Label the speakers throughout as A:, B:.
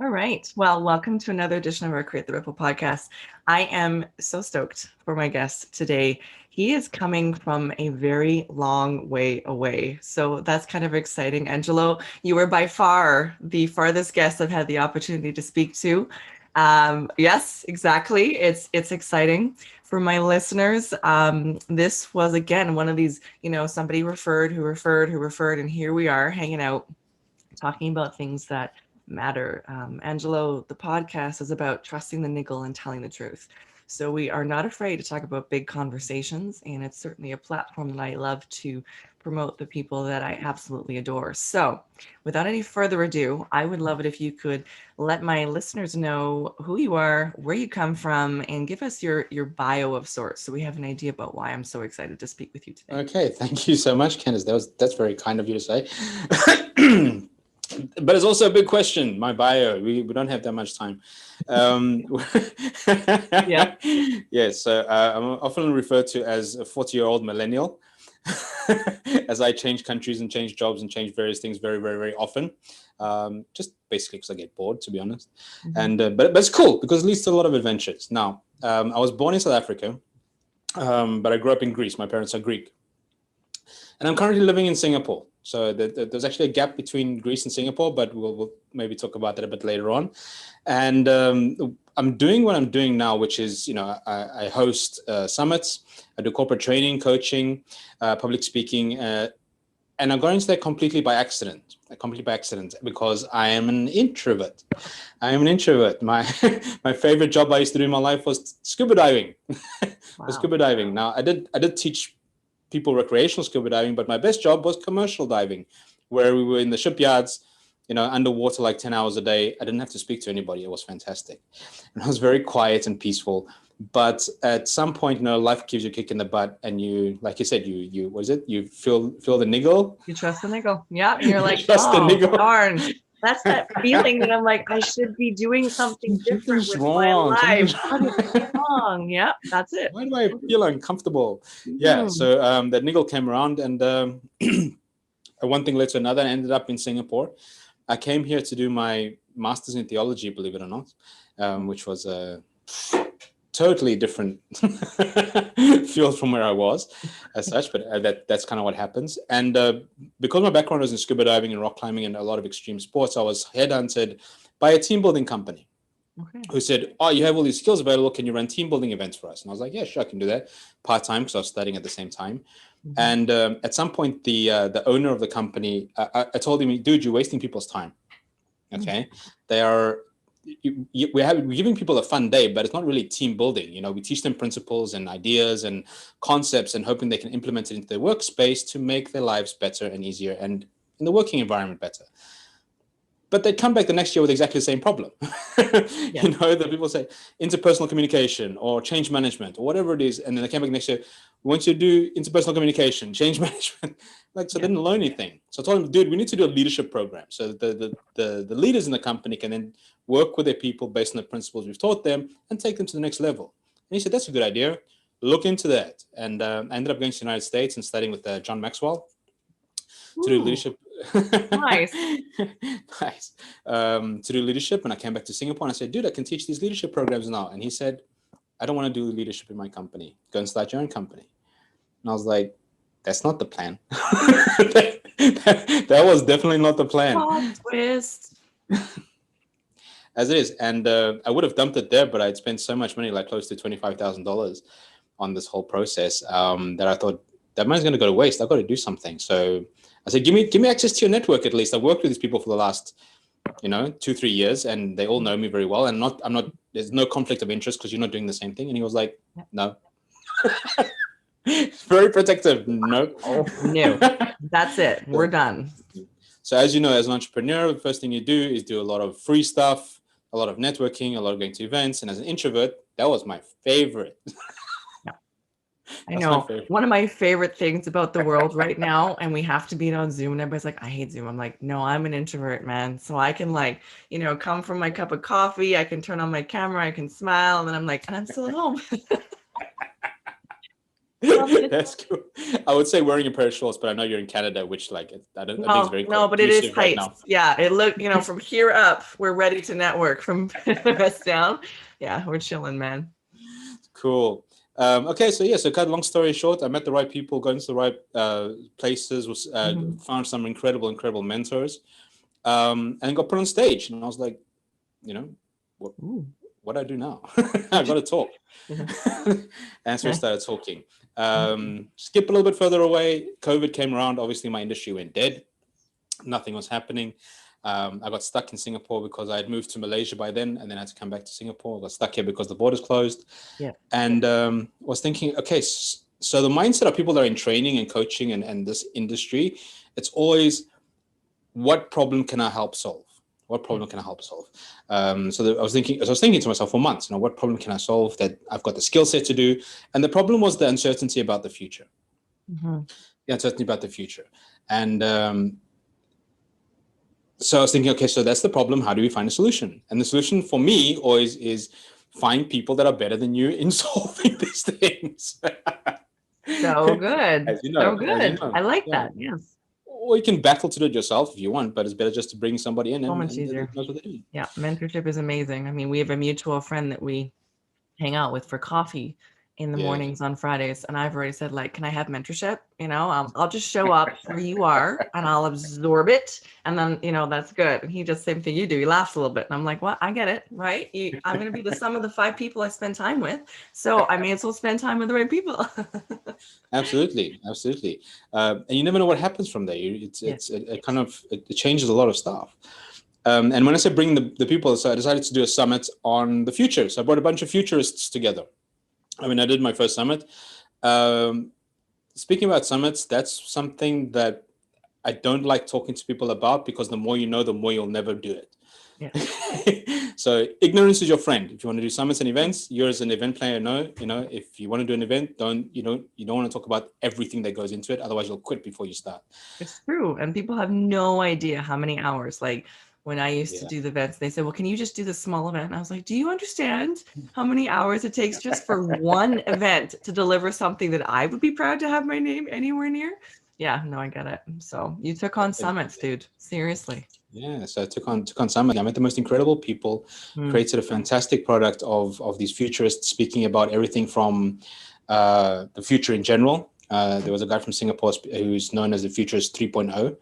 A: All right. Well, welcome to another edition of our Create the Ripple podcast. I am so stoked for my guest today. He is coming from a very long way away. So that's kind of exciting. Angelo, you are by far the farthest guest I've had the opportunity to speak to. Yes, exactly. It's exciting for my listeners. This was, again, one of these, somebody referred, who referred, and here we are hanging out, talking about things that matter. Angelo, the podcast is about trusting the niggle and telling the truth. So we are not afraid to talk about big conversations, and it's certainly a platform that I love to promote the people that I absolutely adore. So without any further ado, I would love it if you could let my listeners know who you are, where you come from, and give us your bio of sorts, so we have an idea about why I'm so excited to speak with you today.
B: Okay, thank you so much, Candice. That's very kind of you to say. But it's also a big question, my bio. We don't have that much time.
A: Yeah.
B: Yeah, so I'm often referred to as a 40-year-old millennial, as I change countries and change jobs and change various things very, very, very often. Just basically because I get bored, to be honest.
A: Mm-hmm.
B: And but it's cool because it leads to a lot of adventures. Now, I was born in South Africa, but I grew up in Greece. My parents are Greek. And I'm currently living in Singapore. So there's actually a gap between Greece and Singapore, but we'll maybe talk about that a bit later on. And I'm doing what I'm doing now, which is, I host summits, I do corporate training, coaching, public speaking, and I'm going into that completely by accident, because I am an introvert. My favorite job I used to do in my life was scuba diving.
A: Wow.
B: Scuba diving. Now, I did teach people recreational scuba diving, but my best job was commercial diving, where we were in the shipyards, underwater like 10 hours a day. I didn't have to speak to anybody. It was fantastic. And I was very quiet and peaceful. But at some point, life gives you a kick in the butt, and you, like you said, you feel the niggle.
A: You trust the niggle. Yeah. And you're like,
B: Trust the niggle.
A: Darn. That's that feeling that I'm like, I should be doing something different with my life. Something's wrong. Yeah, that's it.
B: Why do I feel uncomfortable? Yeah. So that niggle came around, and one thing led to another. I ended up in Singapore. I came here to do my master's in theology, believe it or not, which was a totally different field from where I was as such, but that's kind of what happens. And because my background was in scuba diving and rock climbing and a lot of extreme sports, I was headhunted by a team building company.
A: Okay.
B: Who said, "Oh, you have all these skills available. Can you run team building events for us?" And I was like, "Yeah, sure, I can do that part-time," because I was studying at the same time. Mm-hmm. And at some point, the owner of the company, I told him, "Dude, you're wasting people's time. Okay, we're giving people a fun day, but it's not really team building. We teach them principles and ideas and concepts, and hoping they can implement it into their workspace to make their lives better and easier, and in the working environment better." But they come back the next year with exactly the same problem. Yeah. That people say interpersonal communication or change management or whatever it is. And then they came back next year, "We want you to do interpersonal communication, change management." They didn't learn anything. So I told them, "Dude, we need to do a leadership program. So the leaders in the company can then work with their people based on the principles we've taught them and take them to the next level." And he said, "That's a good idea. Look into that." And I ended up going to the United States and studying with John Maxwell to do leadership.
A: Nice.
B: Nice. To do leadership. And I came back to Singapore and I said, "Dude, I can teach these leadership programs now." And he said, "I don't want to do leadership in my company. Go and start your own company." And I was like, "That's not the plan." that was definitely not the plan.
A: Oh, twist.
B: As it is. And I would have dumped it there, but I'd spent so much money, like close to $25,000 on this whole process, that I thought that money's going to go to waste. I've got to do something. So I said, give me access to your network at least. I've worked with these people for the last, 2-3 years, and they all know me very well. And I'm not. There's no conflict of interest because you're not doing the same thing. And he was like, "No." Very protective. No.
A: Oh, no. That's it. We're done.
B: So as you know, as an entrepreneur, the first thing you do is do a lot of free stuff, a lot of networking, a lot of going to events. And as an introvert, that was my favorite.
A: I know. One of my favorite things about the world right now, and we have to be on Zoom, and everybody's like, "I hate Zoom." I'm like, "No, I'm an introvert, man. So I can come from my cup of coffee. I can turn on my camera. I can smile." And then I'm like, and I'm still at home.
B: That's cool. I would say wearing a pair of shorts, but I know you're in Canada, which I think it's very
A: No, but it is
B: conducive right
A: tight.
B: now.
A: Yeah, it look, from here up, we're ready to network. From the rest down, yeah, we're chilling, man.
B: Cool. Okay, so cut long story short, I met the right people, got into the right places, found some incredible mentors, and then got put on stage, and I was like, what do I do now? I got to talk. And so we started talking. Skip a little bit further away. COVID came around. Obviously, my industry went dead. Nothing was happening. I got stuck in Singapore because I had moved to Malaysia by then, and then I had to come back to Singapore. I got stuck here because the borders closed.
A: Yeah.
B: And was thinking, okay, so the mindset of people that are in training and coaching and this industry, it's always, what problem can I help solve? What problem can I help solve? I was thinking to myself for months, what problem can I solve that I've got the skill set to do? And the problem was the uncertainty about the future. The uncertainty about the future. And so I was thinking, okay, so that's the problem. How do we find a solution? And the solution for me always is find people that are better than you in solving these things.
A: So good.
B: As you know,
A: so good. I like that. Yes.
B: Or you can battle to do it yourself if you want, but it's better just to bring somebody in
A: so much easier.
B: knows what they're doing. Yeah,
A: mentorship is amazing. I mean, we have a mutual friend that we hang out with for coffee in the mornings on Fridays, and I've already said, can I have mentorship? I'll just show up where you are and I'll absorb it, and then that's good. And he just, same thing you do, he laughs a little bit, and I'm like, what? I get it, right? I'm going to be the sum of the 5 people I spend time with, so I may as well spend time with the right people.
B: Absolutely. And you never know what happens from there. It changes a lot of stuff. And when I say bring the people, so I decided to do a summit on the future. So I brought a bunch of futurists together. I did my first summit. Speaking about summits, that's something that I don't like talking to people about, because the more you know, the more you'll never do it. Yeah. So ignorance is your friend. If you want to do summits and events, you're as an event player, if you want to do an event, you don't want to talk about everything that goes into it. Otherwise you'll quit before you start.
A: It's true. And people have no idea how many hours, when I used to do the events, they said, well, can you just do the small event? And I was like, do you understand how many hours it takes just for one event to deliver something that I would be proud to have my name anywhere near? Yeah, no, I get it. So you took on summits, dude. Seriously.
B: Yeah, so I took on summits. I met the most incredible people, created a fantastic product of these futurists, speaking about everything from the future in general. There was a guy from Singapore who's known as the Futurist 3.0,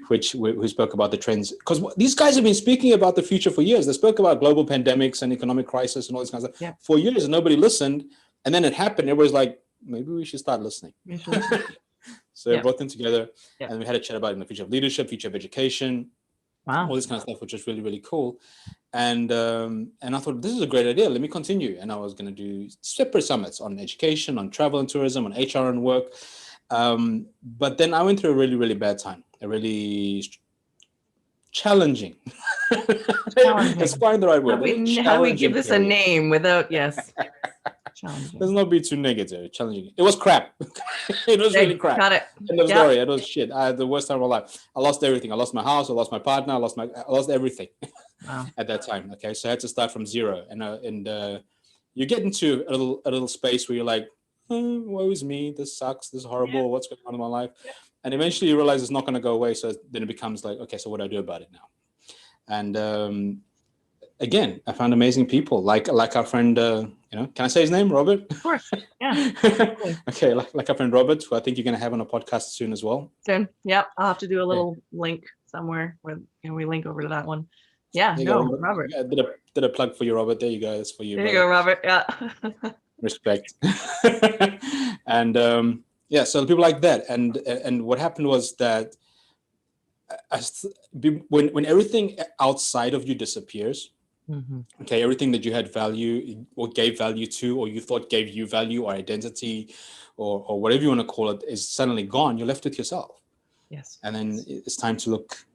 B: who spoke about the trends. Because these guys have been speaking about the future for years. They spoke about global pandemics and economic crisis and all this kind of stuff for years, and nobody listened. And then it happened. Everybody's like, maybe we should start listening. So we brought them together, and we had a chat about the future of leadership, future of education, all this kind of stuff, which was really, really cool. And I thought, this is a great idea. Let me continue. And I was going to do separate summits on education, on travel and tourism, on HR and work. But then I went through a really, really bad time, a really challenging. Let's find the right word.
A: How do we give this a name without, challenging.
B: Let's not be too negative. Challenging. It was crap. It was really crap.
A: Got it.
B: End of story. It was shit. I had the worst time of my life. I lost everything. I lost my house. I lost my partner. I lost everything. Wow. At that time. Okay, so I had to start from zero, and you get into a little space where you're like, woe is me. This sucks. This is horrible. What's going on in my life? And eventually you realize it's not going to go away. So then it becomes like, okay, so what do I do about it now? And again, I found amazing people like our friend. Can I say his name, Robert?
A: Of course. Yeah.
B: Okay, like our friend Robert, who I think you're going to have on a podcast soon as well.
A: Soon. Yep. I'll have to do a little link somewhere where we link over to that one. Yeah. Robert.
B: Yeah, did a plug for you, Robert. There you go. That's for you.
A: There you go, Robert. Yeah.
B: Respect. And so people like that. And what happened was that when everything outside of you disappears, okay, everything that you had value or gave value to, or you thought gave you value or identity or whatever you want to call it, is suddenly gone, you're left with yourself.
A: Yes.
B: And then it's time to look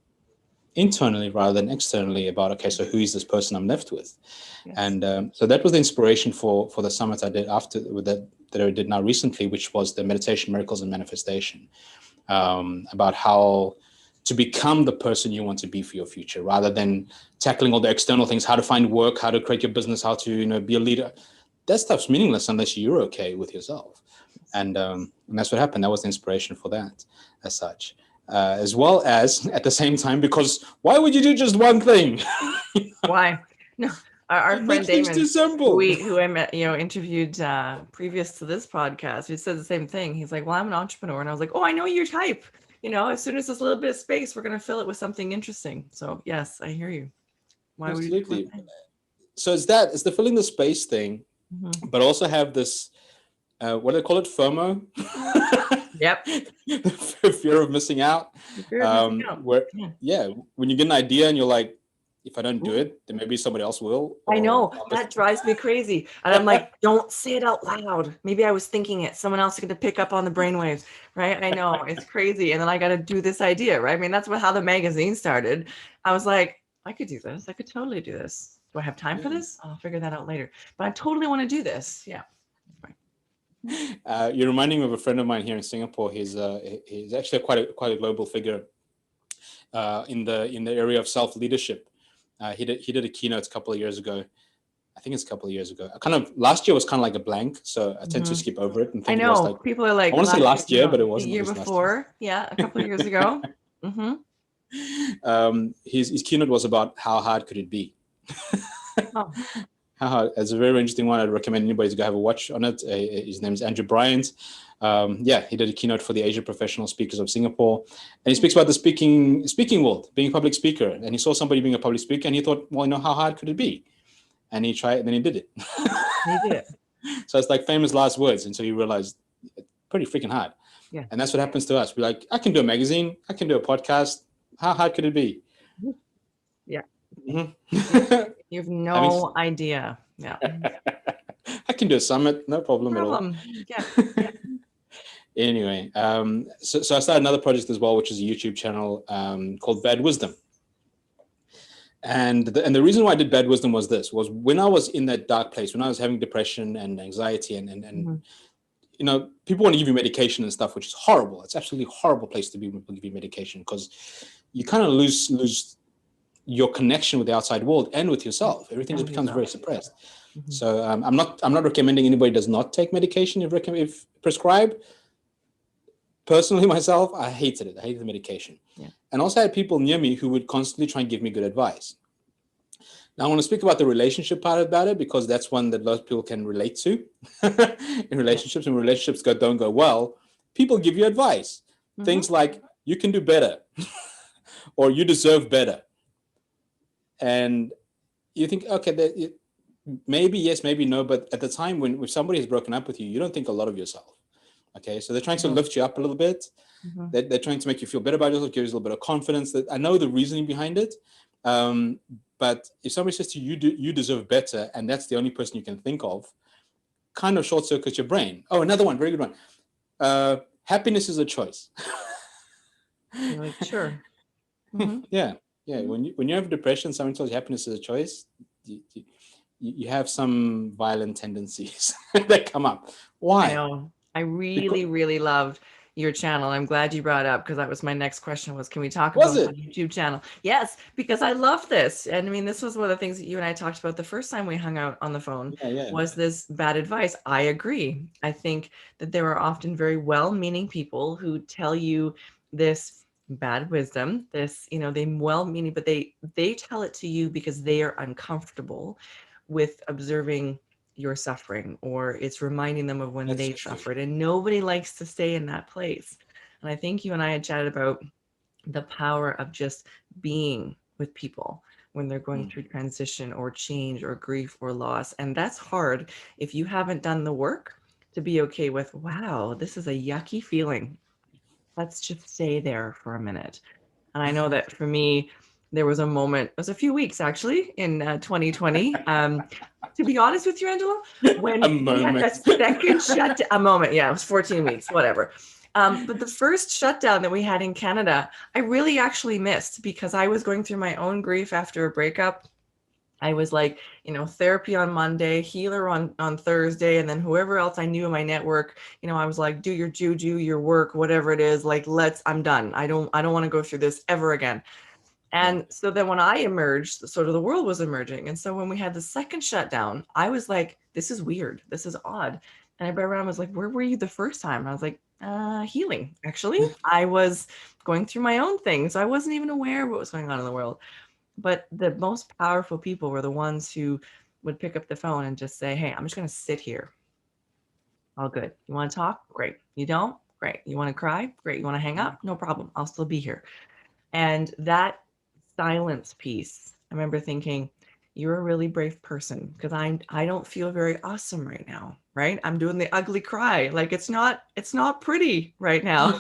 B: internally rather than externally about, okay, so who is this person I'm left with? Yes. And so that was the inspiration for the summit I did that I did now recently, which was the Meditation, Miracles, and Manifestation, about how to become the person you want to be for your future, rather than tackling all the external things, how to find work, how to create your business, how to be a leader. that stuff's meaningless unless you're okay with yourself. And that's what happened. That was the inspiration for that, as such. As well as at the same time, because why would you do just one thing?
A: Why? No, our
B: It
A: friend
B: makes things
A: Damon,
B: too simple.
A: who I met, interviewed previous to this podcast, he said the same thing. He's like, well, I'm an entrepreneur. And I was like, oh, I know your type. As soon as there's a little bit of space, we're going to fill it with something interesting. So yes, I hear you. Why
B: Absolutely.
A: would you do
B: So it's the filling the space thing, but also have this, what do they call it? FOMO?
A: Yep.
B: Fear of missing out. Where, when you get an idea and you're like, if I don't do it, then maybe somebody else will.
A: I know, that drives me crazy. And I'm like, don't say it out loud. Maybe I was thinking it. Someone else is going to pick up on the brainwaves, right? I know, it's crazy. And then I got to do this idea, right? I mean, that's how the magazine started. I was like, I could do this. I could totally do this. Do I have time for this? I'll figure that out later. But I totally want to do this. Yeah.
B: You're reminding me of a friend of mine here in Singapore. He's actually quite a global figure in the area of self-leadership. He did a keynote a couple of years ago. I think it's a couple of years ago. Last year was kind of like a blank, so I tend to skip over it and think
A: I know.
B: it was like,
A: people are like,
B: I want to say last year, but it wasn't.
A: The year before. Yeah, a couple of years ago.
B: His keynote was about how hard could it be. How hard. It's a very interesting one. I'd recommend anybody to go have a watch on it. His name is Andrew Bryant. He did a keynote for the Asia Professional Speakers of Singapore, and he speaks about the speaking world, being a public speaker. And he saw somebody being a public speaker, and he thought, well, how hard could it be? And he tried, and then he did it.
A: He did it.
B: So it's like famous last words, and so you realize it's pretty freaking hard.
A: Yeah.
B: And that's what happens to us. We're like, I can do a magazine, I can do a podcast. How hard could it be?
A: Yeah.
B: Mm-hmm.
A: You have no idea. Yeah.
B: I can do a summit, no problem at all.
A: Yeah.
B: Anyway, so I started another project as well, which is a YouTube channel called Bad Wisdom. And the reason why I did Bad Wisdom was when I was in that dark place, when I was having depression and anxiety and people want to give you medication and stuff, which is horrible. It's absolutely horrible place to be when people give you medication, because you kind of lose your connection with the outside world and with yourself. Everything just becomes very suppressed. So I'm not recommending anybody does not take medication if prescribed. Personally, myself, I hated it. I hated the medication. Yeah. And also I had people near me who would constantly try and give me good advice. Now I want to speak about the relationship part about it, because that's one that lots of people can relate to. In relationships, when relationships don't go well, people give you advice. Things like, you can do better or you deserve better. And you think, okay, maybe yes, maybe no. But at the time when somebody has broken up with you, you don't think a lot of yourself. Okay, so they're trying to lift you up a little bit. They're trying to make you feel better about yourself, give you a little bit of confidence. That I know the reasoning behind it. But if somebody says to you, you deserve better, and that's the only person you can think of, kind of short circuits your brain. Oh, another one, very good one. Happiness is a choice.
A: You're like, sure.
B: Yeah. When you have depression, someone tells you happiness is a choice, you have some violent tendencies that come up. Why?
A: I know. I really loved your channel. I'm glad you brought it up, because that was my next question was, can we talk about the YouTube channel? Yes, because I love this. And I mean, this was one of the things that you and I talked about the first time we hung out on the phone, was this bad advice. I agree. I think that there are often very well-meaning people who tell you this bad wisdom, this, they well-meaning, but they tell it to you because they are uncomfortable with observing your suffering, or it's reminding them of when they suffered, and nobody likes to stay in that place. And I think you and I had chatted about the power of just being with people when they're going through transition or change or grief or loss. And that's hard if you haven't done the work to be okay with, wow, this is a yucky feeling. Let's just stay there for a minute. And I know that for me, there was a moment, it was a few weeks actually in 2020. To be honest with you, Angelo, when we had that second shutdown, a moment, yeah, it was 14 weeks, whatever. But the first shutdown that we had in Canada, I really actually missed, because I was going through my own grief after a breakup. I was like, therapy on Monday, healer on Thursday, and then whoever else I knew in my network, I was like, do your juju, your work, whatever it is, like, I'm done. I don't want to go through this ever again. And so then when I emerged, sort of the world was emerging. And so when we had the second shutdown, I was like, this is weird. This is odd. And everybody around was like, where were you the first time? And I was like, healing, actually. I was going through my own things. I wasn't even aware of what was going on in the world. But the most powerful people were the ones who would pick up the phone and just say, hey, I'm just going to sit here. All good. You want to talk? Great. You don't? Great. You want to cry? Great. You want to hang up? No problem. I'll still be here. And that silence piece, I remember thinking, you're a really brave person, because I don't feel very awesome right now, right? I'm doing the ugly cry. Like it's not pretty right now.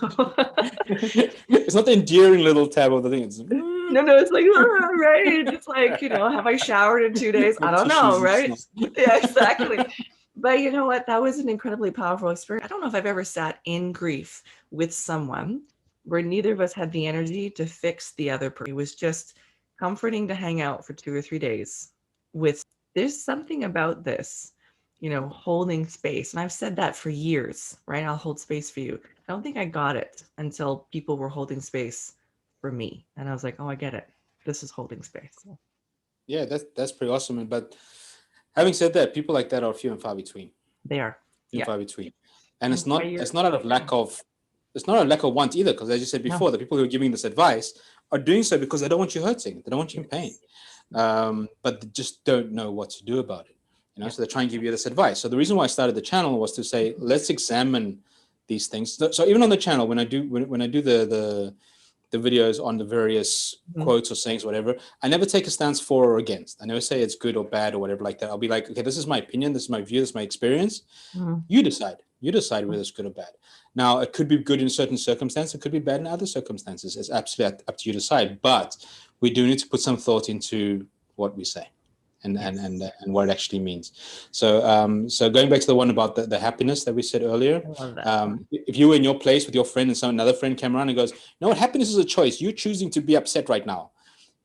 B: It's not the endearing little tab of the thing. It's
A: no, it's like, right. It's like, have I showered in 2 days? I don't know, right? Yeah, exactly. But you know what? That was an incredibly powerful experience. I don't know if I've ever sat in grief with someone where neither of us had the energy to fix the other person. It was just comforting to hang out for 2 or 3 days with, there's something about this, holding space. And I've said that for years, right? I'll hold space for you. I don't think I got it until people were holding space for me. And I was like, oh, I get it. This is holding space.
B: Yeah, that's pretty awesome. But having said that, people like that are few and far between.
A: They are.
B: Few and far between. And it's not out of lack of want either, because as you said before, the people who are giving this advice are doing so because they don't want you hurting. They don't want you in pain. But they just don't know what to do about it. So they try and give you this advice. So the reason why I started the channel was to say, let's examine these things. So even on the channel, when I do the videos on the various quotes or sayings, whatever, I never take a stance for or against. I never say it's good or bad or whatever like that. I'll be like, okay, this is my opinion, this is my view, this is my experience. You decide whether it's good or bad. Now, it could be good in certain circumstances, it could be bad in other circumstances. It's absolutely up to you to decide. But we do need to put some thought into what we say and what it actually means. So going back to the one about the happiness that we said earlier, if you were in your place with your friend and another friend came around and goes, what, happiness is a choice. You're choosing to be upset right now.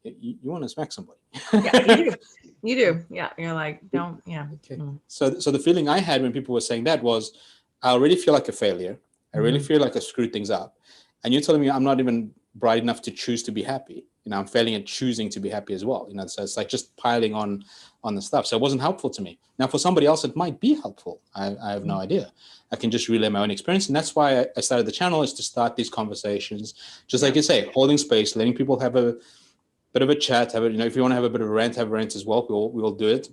B: You want to smack somebody.
A: Yeah, you do. Yeah. You're like, don't, yeah.
B: Okay. So the feeling I had when people were saying that was, I already feel like a failure. I really feel like I screwed things up. And you're telling me I'm not even bright enough to choose to be happy. I'm failing at choosing to be happy as well. So it's like just piling on the stuff. So it wasn't helpful to me. Now, for somebody else, it might be helpful. I have no idea. I can just relay my own experience. And that's why I started the channel, is to start these conversations. Just like you say, holding space, letting people have a bit of a chat. If you want to have a bit of a rant, have a rant as well. We will do it.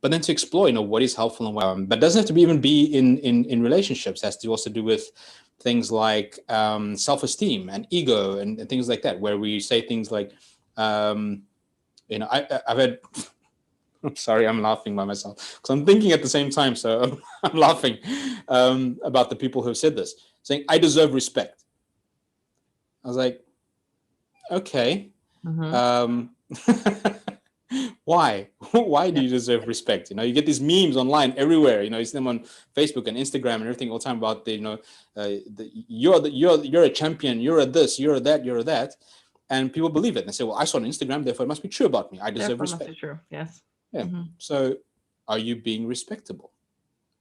B: But then to explore, what is helpful and what. But it doesn't have to even be in relationships. It has to also do with things like self-esteem and ego and things like that, where we say things like, I've had. I'm sorry, I'm laughing by myself because I'm thinking at the same time. So I'm laughing about the people who have said this, saying, I deserve respect. I was like, okay. Why? Why do you deserve respect? You get these memes online everywhere. You see them on Facebook and Instagram and everything all the time about you're a champion, you're a this, you're a that, you're a that, and people believe it. And they say, well, I saw on Instagram, therefore it must be true about me. I deserve respect. Must be true.
A: Yes.
B: Yeah. So, are you being respectable?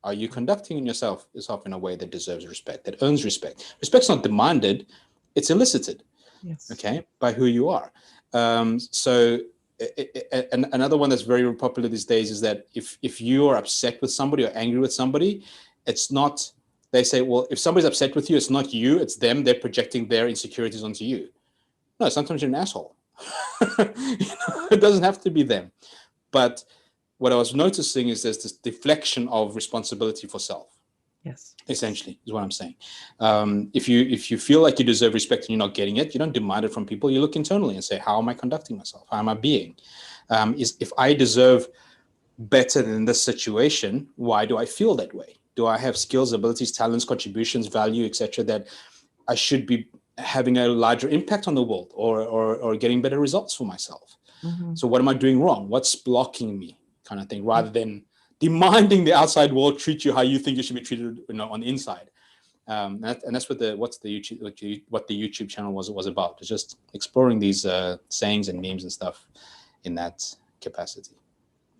B: Are you conducting yourself in a way that deserves respect, that earns respect? Respect's not demanded; it's elicited.
A: Yes.
B: Okay, by who you are. And another one that's very popular these days is that if you are upset with somebody or angry with somebody, it's not, they say, well, if somebody's upset with you, it's not you, it's them. They're projecting their insecurities onto you. No, sometimes you're an asshole. It doesn't have to be them. But what I was noticing is there's this deflection of responsibility for self.
A: Yes.
B: Essentially, is what I'm saying. If you feel like you deserve respect and you're not getting it, you don't demand it from people. You look internally and say, how am I conducting myself? How am I being? If I deserve better than this situation, why do I feel that way? Do I have skills, abilities, talents, contributions, value, etc., that I should be having a larger impact on the world or getting better results for myself? So what am I doing wrong? What's blocking me, kind of thing, rather than demanding the outside world treat you how you think you should be treated, on the inside. And that's what the YouTube channel was about. It's just exploring these sayings and memes and stuff in that capacity.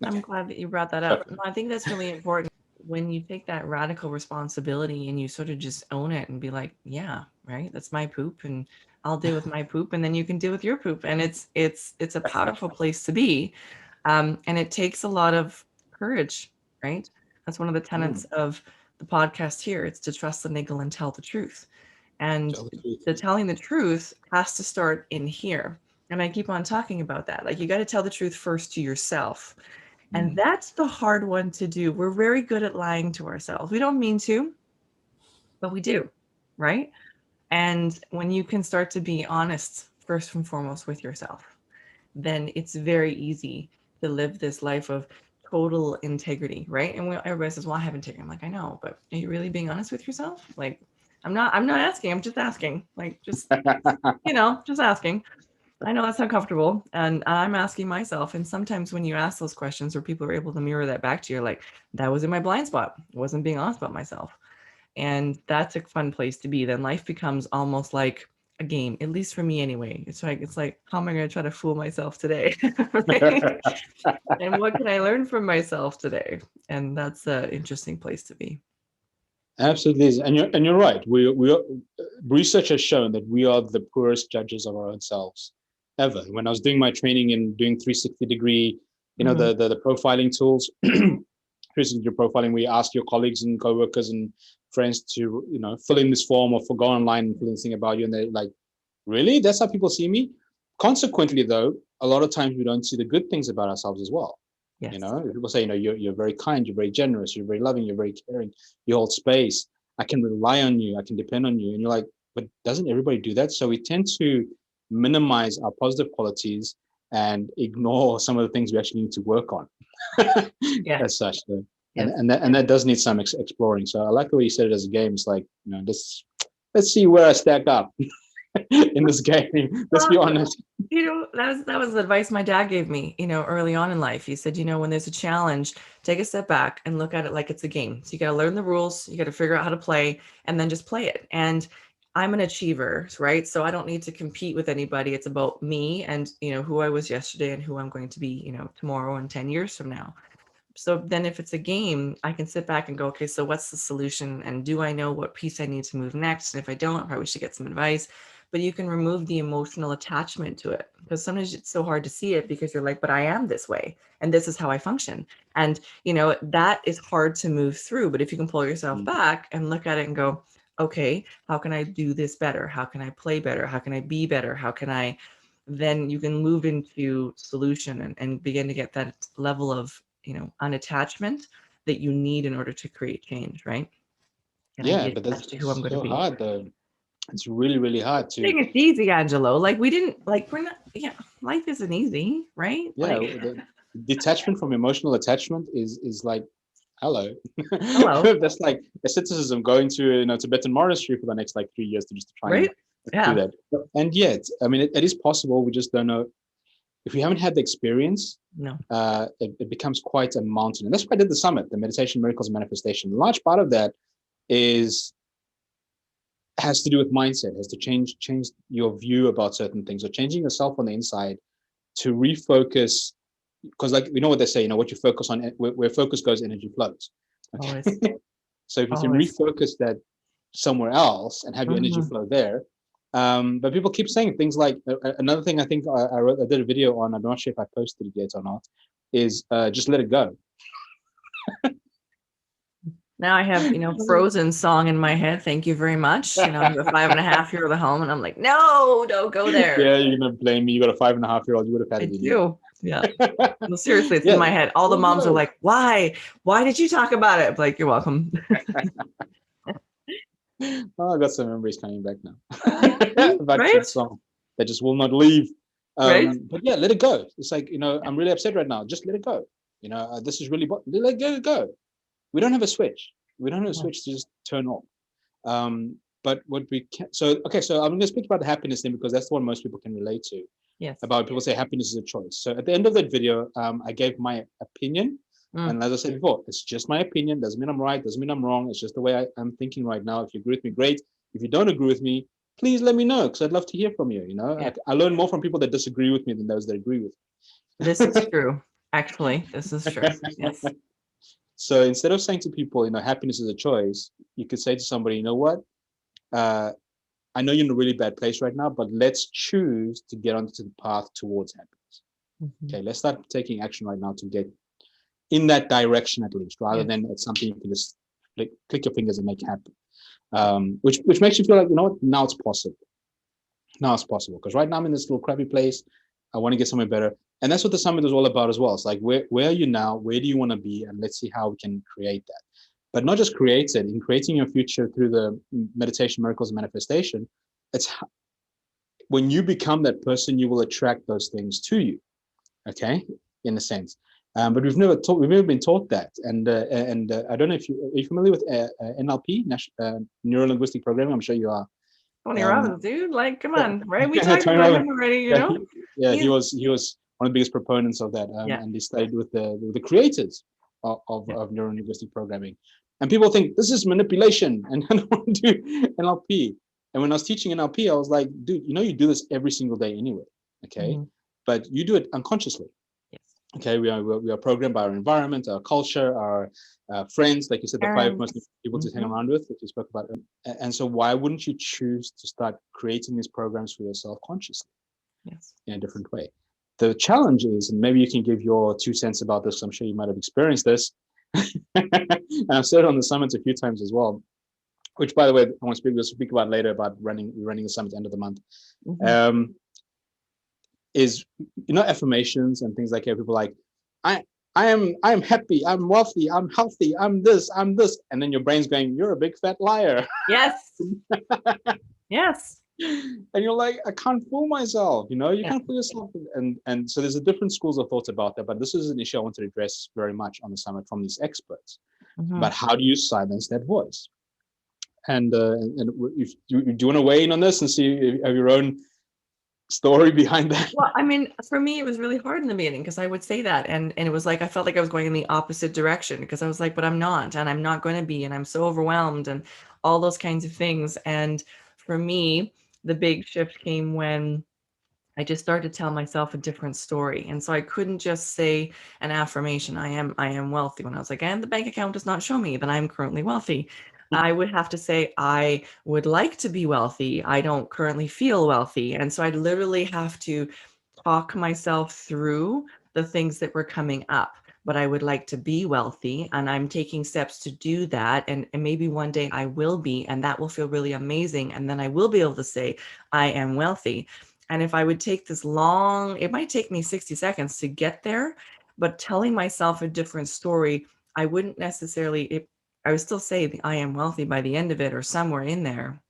A: Okay. I'm glad that you brought that up. I think that's really important. when you take that radical responsibility and you sort of just own it and be like, yeah, right, that's my poop, and I'll deal with my poop, and then you can deal with your poop, and it's a powerful place to be, and it takes a lot of courage, right? That's one of the tenets of the podcast here. It's to trust the niggle and tell the truth, and
B: Tell the truth.
A: the telling the truth has to start in here. And I keep on talking about that. Like, you got to tell the truth first to yourself. And that's the hard one to do. We're very good at lying to ourselves. We don't mean to, but we do, right? And when you can start to be honest, first and foremost, with yourself, then it's very easy to live this life of total integrity, right? And everybody says, well, I have integrity. I'm like, I know, but are you really being honest with yourself? Like, I'm not asking, I'm just asking. Like, just, just asking. I know that's uncomfortable, and I'm asking myself. And sometimes when you ask those questions, or people are able to mirror that back to you, like, that was in my blind spot. I wasn't being honest about myself. And that's a fun place to be. Then life becomes almost like a game, at least for me anyway. It's like, how am I going to try to fool myself today? And what can I learn from myself today? And that's an interesting place to be.
B: Absolutely is. And you're right. Research has shown that we are the poorest judges of our own selves ever. When I was doing my training and doing 360-degree, the profiling tools, 360-degree profiling, where you ask your colleagues and coworkers and friends to, fill in this form, or go online and fill in this thing about you. And they're like, really? That's how people see me? Consequently, though, a lot of times we don't see the good things about ourselves as well.
A: Yes.
B: People say, you're very kind, you're very generous, you're very loving, you're very caring, you hold space. I can rely on you, I can depend on you. And you're like, but doesn't everybody do that? So we tend to minimize our positive qualities and ignore some of the things we actually need to work on. As such. So, and that does need some exploring. So I like the way you said it as a game. It's like, let's see where I stack up in this game. Let's be honest.
A: That was the advice my dad gave me, early on in life. He said, when there's a challenge, take a step back and look at it like it's a game. So you got to learn the rules, you got to figure out how to play, and then just play it. And I'm an achiever, right? So I don't need to compete with anybody. It's about me and, who I was yesterday and who I'm going to be, tomorrow and 10 years from now. So then if it's a game, I can sit back and go, okay, so what's the solution? And do I know what piece I need to move next? And if I don't, I probably should get some advice. But you can remove the emotional attachment to it, because sometimes it's so hard to see it because you're like, but I am this way and this is how I function. And, that is hard to move through. But if you can pull yourself back and look at it and go, okay, how can I do this better? How can I play better? How can I be better? Then you can move into solution and begin to get that level of, unattachment that you need in order to create change, right?
B: But that's
A: who I'm going to be.
B: Hard though. It's really, really hard to.
A: I think it's easy, Angelo. We're not. Yeah, life isn't easy, right?
B: Yeah, the detachment from emotional attachment is like, hello. That's like asceticism, going to Tibetan monastery for the next 3 years to try and do that. And yet, I mean, it is possible. We just don't know. If we haven't had the experience,
A: no,
B: it becomes quite a mountain. And that's why I did the summit, the Meditation, Miracles, and Manifestation. A large part of that has to do with mindset, has to change your view about certain things, or changing yourself on the inside to refocus. Because we know what they say, what you focus on, where focus goes, energy flows. Okay? So if you can refocus that somewhere else and have your energy flow there. But people keep saying things like, another thing I think I did a video on, I'm not sure if I posted it yet or not, is just let it go.
A: Now I have, Frozen song in my head. Thank you very much. I have a 5.5-year-old at home, and I'm like, no, don't go there.
B: Yeah, you're gonna blame me. You got a 5.5-year-old. You would have had it.
A: You. Yeah. No, seriously, it's in my head. All the moms are like, why? Why did you talk about it? I'm like, you're welcome.
B: I got some memories coming back now. About that song that just will not leave. But yeah, let it go. It's like, I'm really upset right now. Just let it go. This is really, let it go. We don't have a switch. We don't have a switch to just turn off. But what we can, so I'm going to speak about the happiness thing, because that's the one most people can relate to.
A: Yes.
B: About people say happiness is a choice. So at the end of that video, I gave my opinion. And as I said before, it's just my opinion. Doesn't mean I'm right. Doesn't mean I'm wrong. It's just the way I'm thinking right now. If you agree with me, great. If you don't agree with me, please let me know, because I'd love to hear from you. I learn more from people that disagree with me than those that agree with me.
A: This is true. Actually, this is true. Yes.
B: So instead of saying to people, happiness is a choice, you could say to somebody, you know what? I know you're in a really bad place right now, but let's choose to get onto the path towards happiness. Okay, let's start taking action right now to get in that direction at least, rather than it's something you can just click your fingers and make happen. Which makes you feel like, now it's possible. Now it's possible, because right now I'm in this little crappy place. I want to get somewhere better. And that's what the summit is all about as well. It's like, where are you now? Where do you want to be? And let's see how we can create that. But not just create it, in creating your future through the meditation, miracles, and manifestation, it's when you become that person, you will attract those things to you. Okay, in a sense. But we've never been taught that. And I don't know if are you familiar with NLP, Neuro Linguistic Programming? I'm sure you are.
A: Tony Robbins, dude, like, come on, right? We talked
B: Tony
A: about
B: Robbins.
A: him already,
B: He was one of the biggest proponents of that, and he studied with the creators of Neuro Linguistic Programming. And people think this is manipulation, and I don't want to do NLP. And when I was teaching NLP, I was like, dude, you do this every single day anyway, okay? But you do it unconsciously. Okay, we are programmed by our environment, our culture, our friends, like you said, the 5 most people to hang around with, that you spoke about. And so why wouldn't you choose to start creating these programs for yourself consciously in a different way? The challenge is, and maybe you can give your 2 cents about this, I'm sure you might have experienced this, and I've said it on the summit a few times as well, which, by the way, we'll speak about later, about running the summit at the end of the month. Is affirmations and things like that. People like, I am happy, I'm wealthy, I'm healthy, I'm this, and then your brain's going, you're a big fat liar.
A: Yes. Yes.
B: And you're like, I can't fool myself. You can't fool yourself. And so there's a different schools of thought about that. But this is an issue I want to address very much on the summit from these experts. But how do you silence that voice? And if do you want to weigh in on this and see if you have your own story behind that?
A: Well, I mean, for me, it was really hard in the beginning, because I would say that, and it was like I felt like I was going in the opposite direction, because I was like, but I'm not, and I'm not going to be, and I'm so overwhelmed, and all those kinds of things. And for me, the big shift came when I just started to tell myself a different story. And so I couldn't just say an affirmation, I am wealthy, when I was like, and the bank account does not show me that I'm currently wealthy. I would have to say, I would like to be wealthy. I don't currently feel wealthy. And so I'd literally have to talk myself through the things that were coming up. But I would like to be wealthy, and I'm taking steps to do that. And maybe one day I will be, and that will feel really amazing. And then I will be able to say, I am wealthy. And if I would take this long, it might take me 60 seconds to get there, but telling myself a different story, I wouldn't necessarily, I would still say I am wealthy by the end of it, or somewhere in there.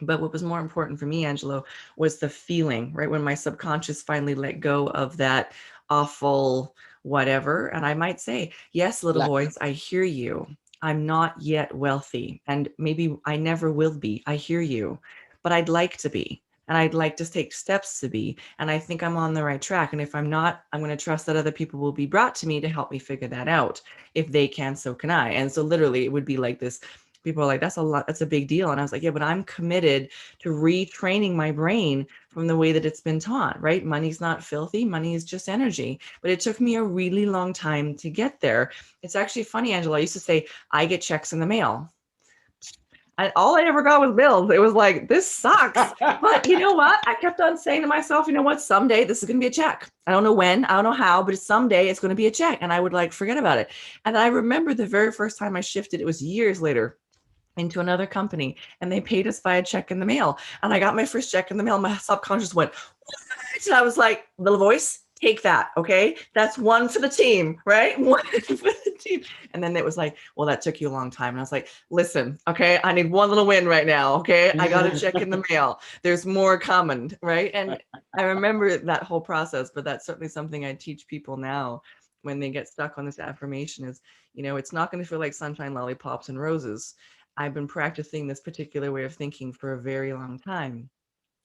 A: But what was more important for me, Angelo, was the feeling, right? When my subconscious finally let go of that awful whatever. And I might say, yes, little voice, I hear you. I'm not yet wealthy, and maybe I never will be. I hear you, but I'd like to be. And I'd like to take steps to be. And I think I'm on the right track. And if I'm not, I'm going to trust that other people will be brought to me to help me figure that out. If they can, so can I. And so literally it would be like this. People are like, that's a lot. That's a big deal. And I was like, yeah, but I'm committed to retraining my brain from the way that it's been taught, right? Money's not filthy. Money is just energy. But it took me a really long time to get there. It's actually funny, Angela. I used to say, I get checks in the mail. All I ever got was bills. It was like, this sucks. But you know what? I kept on saying to myself, you know what? Someday this is going to be a check. I don't know when, I don't know how, but someday it's going to be a check. And I would like forget about it. And I remember the very first time I shifted, it was years later, into another company, and they paid us via check in the mail. And I got my first check in the mail. My subconscious went, what? And I was like, little voice, take that. Okay. That's one for the team, right? One for the team. And then it was like, well, that took you a long time. And I was like, listen, okay, I need one little win right now. Okay. I got a check in the mail. There's more coming. Right. And I remember that whole process, but that's certainly something I teach people now when they get stuck on this affirmation is, it's not going to feel like sunshine, lollipops, and roses. I've been practicing this particular way of thinking for a very long time.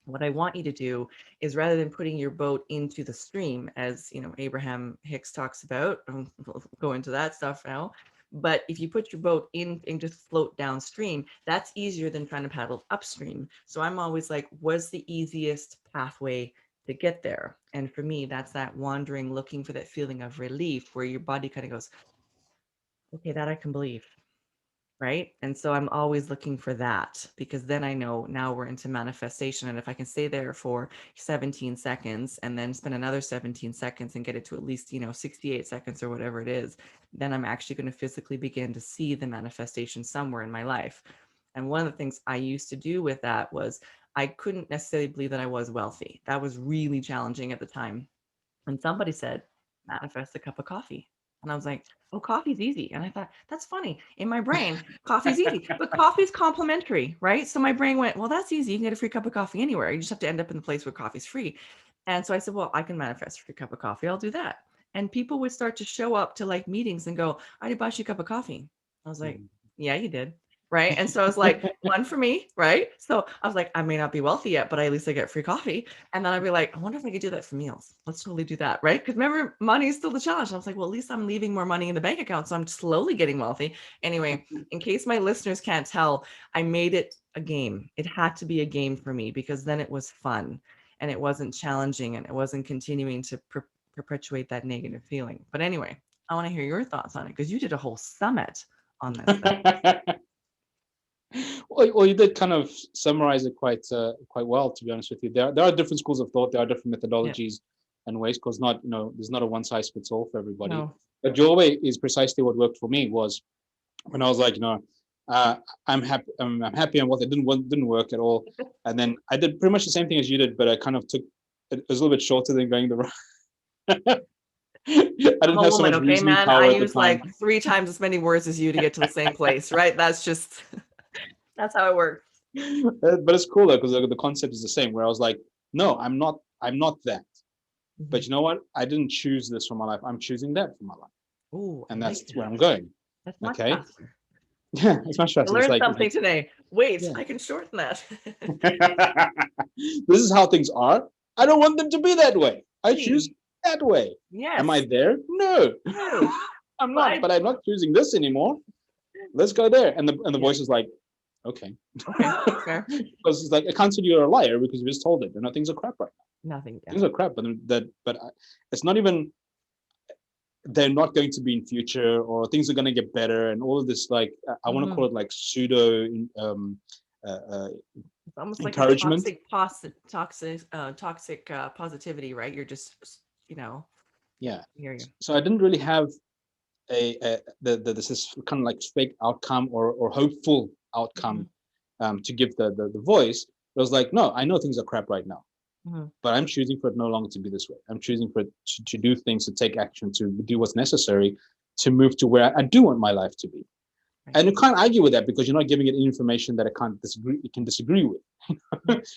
A: What I want you to do is, rather than putting your boat into the stream, as Abraham Hicks talks about, we'll go into that stuff now. But if you put your boat in and just float downstream, that's easier than trying to paddle upstream. So I'm always like, what's the easiest pathway to get there? And for me, that's that wandering, looking for that feeling of relief where your body kind of goes, Okay, that I can believe. Right. And so I'm always looking for that, because then I know now we're into manifestation. And if I can stay there for 17 seconds and then spend another 17 seconds and get it to at least, 68 seconds or whatever it is, then I'm actually going to physically begin to see the manifestation somewhere in my life. And one of the things I used to do with that was I couldn't necessarily believe that I was wealthy. That was really challenging at the time. And somebody said, manifest a cup of coffee. And I was like, oh, coffee's easy. And I thought, that's funny. In my brain, coffee's easy, but coffee's complimentary, right? So my brain went, well, that's easy. You can get a free cup of coffee anywhere. You just have to end up in the place where coffee's free. And so I said, well, I can manifest a free cup of coffee. I'll do that. And people would start to show up to like meetings and go, I did buy you a cup of coffee. I was like, yeah, you did. Right. And so I was like, one for me. Right. So I was like, I may not be wealthy yet, but at least I get free coffee. And then I'd be like, I wonder if I could do that for meals. Let's totally do that. Right. Because remember, money is still the challenge. I was like, well, at least I'm leaving more money in the bank account. So I'm slowly getting wealthy. Anyway, in case my listeners can't tell, I made it a game. It had to be a game for me, because then it was fun and it wasn't challenging and it wasn't continuing to perpetuate that negative feeling. But anyway, I want to hear your thoughts on it, because you did a whole summit on this stuff.
B: Well, you did kind of summarize it quite well, to be honest with you. There are different schools of thought. There are different methodologies and ways, because there's not a one size fits all for everybody.
A: No.
B: But your way is precisely what worked for me. Was when I was like, I'm happy. I'm happy, and what it didn't work at all. And then I did pretty much the same thing as you did, but I kind of took it was a little bit shorter than going the wrong. I didn't have so much reasoning power
A: I
B: at the
A: use
B: time.
A: like 3 times as many words as you to get to the same place, right? That's just that's how it works.
B: But it's cool though, because the concept is the same. Where I was like, no, I'm not that. But you know what? I didn't choose this for my life. I'm choosing that for my life.
A: Ooh,
B: And
A: I
B: that's
A: like
B: where
A: that.
B: I'm going.
A: That's much
B: Okay.
A: faster.
B: Yeah, it's much
A: I
B: faster.
A: learned
B: It's
A: something today. Wait,
B: Yeah.
A: I can shorten that.
B: This is how things are. I don't want them to be that way. I choose that way.
A: Yes.
B: Am I there? No.
A: No.
B: I'm not. But I'm not choosing this anymore. Let's go there. And the voice is like, okay.
A: Okay, fair.
B: Because it's like, I can't say you're a liar because you just told it. Things are crap right now.
A: Nothing.
B: Things are crap, but it's not even. They're not going to be in future, or things are going to get better, and all of this. Like I want to call it like pseudo.
A: It's almost like
B: encouragement.
A: Toxic positivity, right? You're just,
B: Yeah.
A: I hear you.
B: So I didn't really have this is kind of like fake outcome or hopeful outcome to give the voice. It was like, no, I know things are crap right now, but I'm choosing for it no longer to be this way. I'm choosing for it to do things, to take action, to do what's necessary to move to where I do want my life to be. Right. And you can't argue with that, because you're not giving it information that it can disagree with,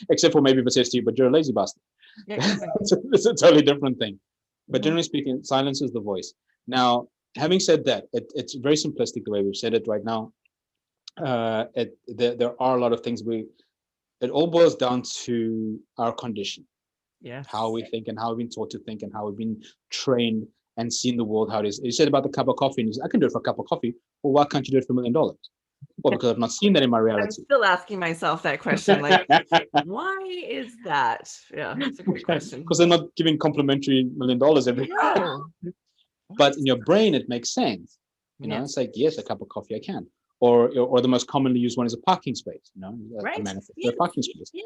B: except for maybe if it says to you, but you're a lazy bastard. Yeah, it's a totally different thing. But generally speaking, silence is the voice. Now, having said that, it's very simplistic the way we've said it right now. There are a lot of things it all boils down to our condition. Yeah. How we think and how we've been taught to think and how we've been trained and seen the world how it is. You said about the cup of coffee, and you said, I can do it for a cup of coffee. Well, why can't you do it for $1 million? Well, because I've not seen that in my reality.
A: I'm still asking myself that question. Like, why is that? Yeah, that's a good question.
B: Because they're not giving complimentary $1 million every year. But in your brain, it makes sense. It's like, yes, a cup of coffee, I can. Or the most commonly used one is a parking space.
A: Right.
B: A parking space.
A: Yeah.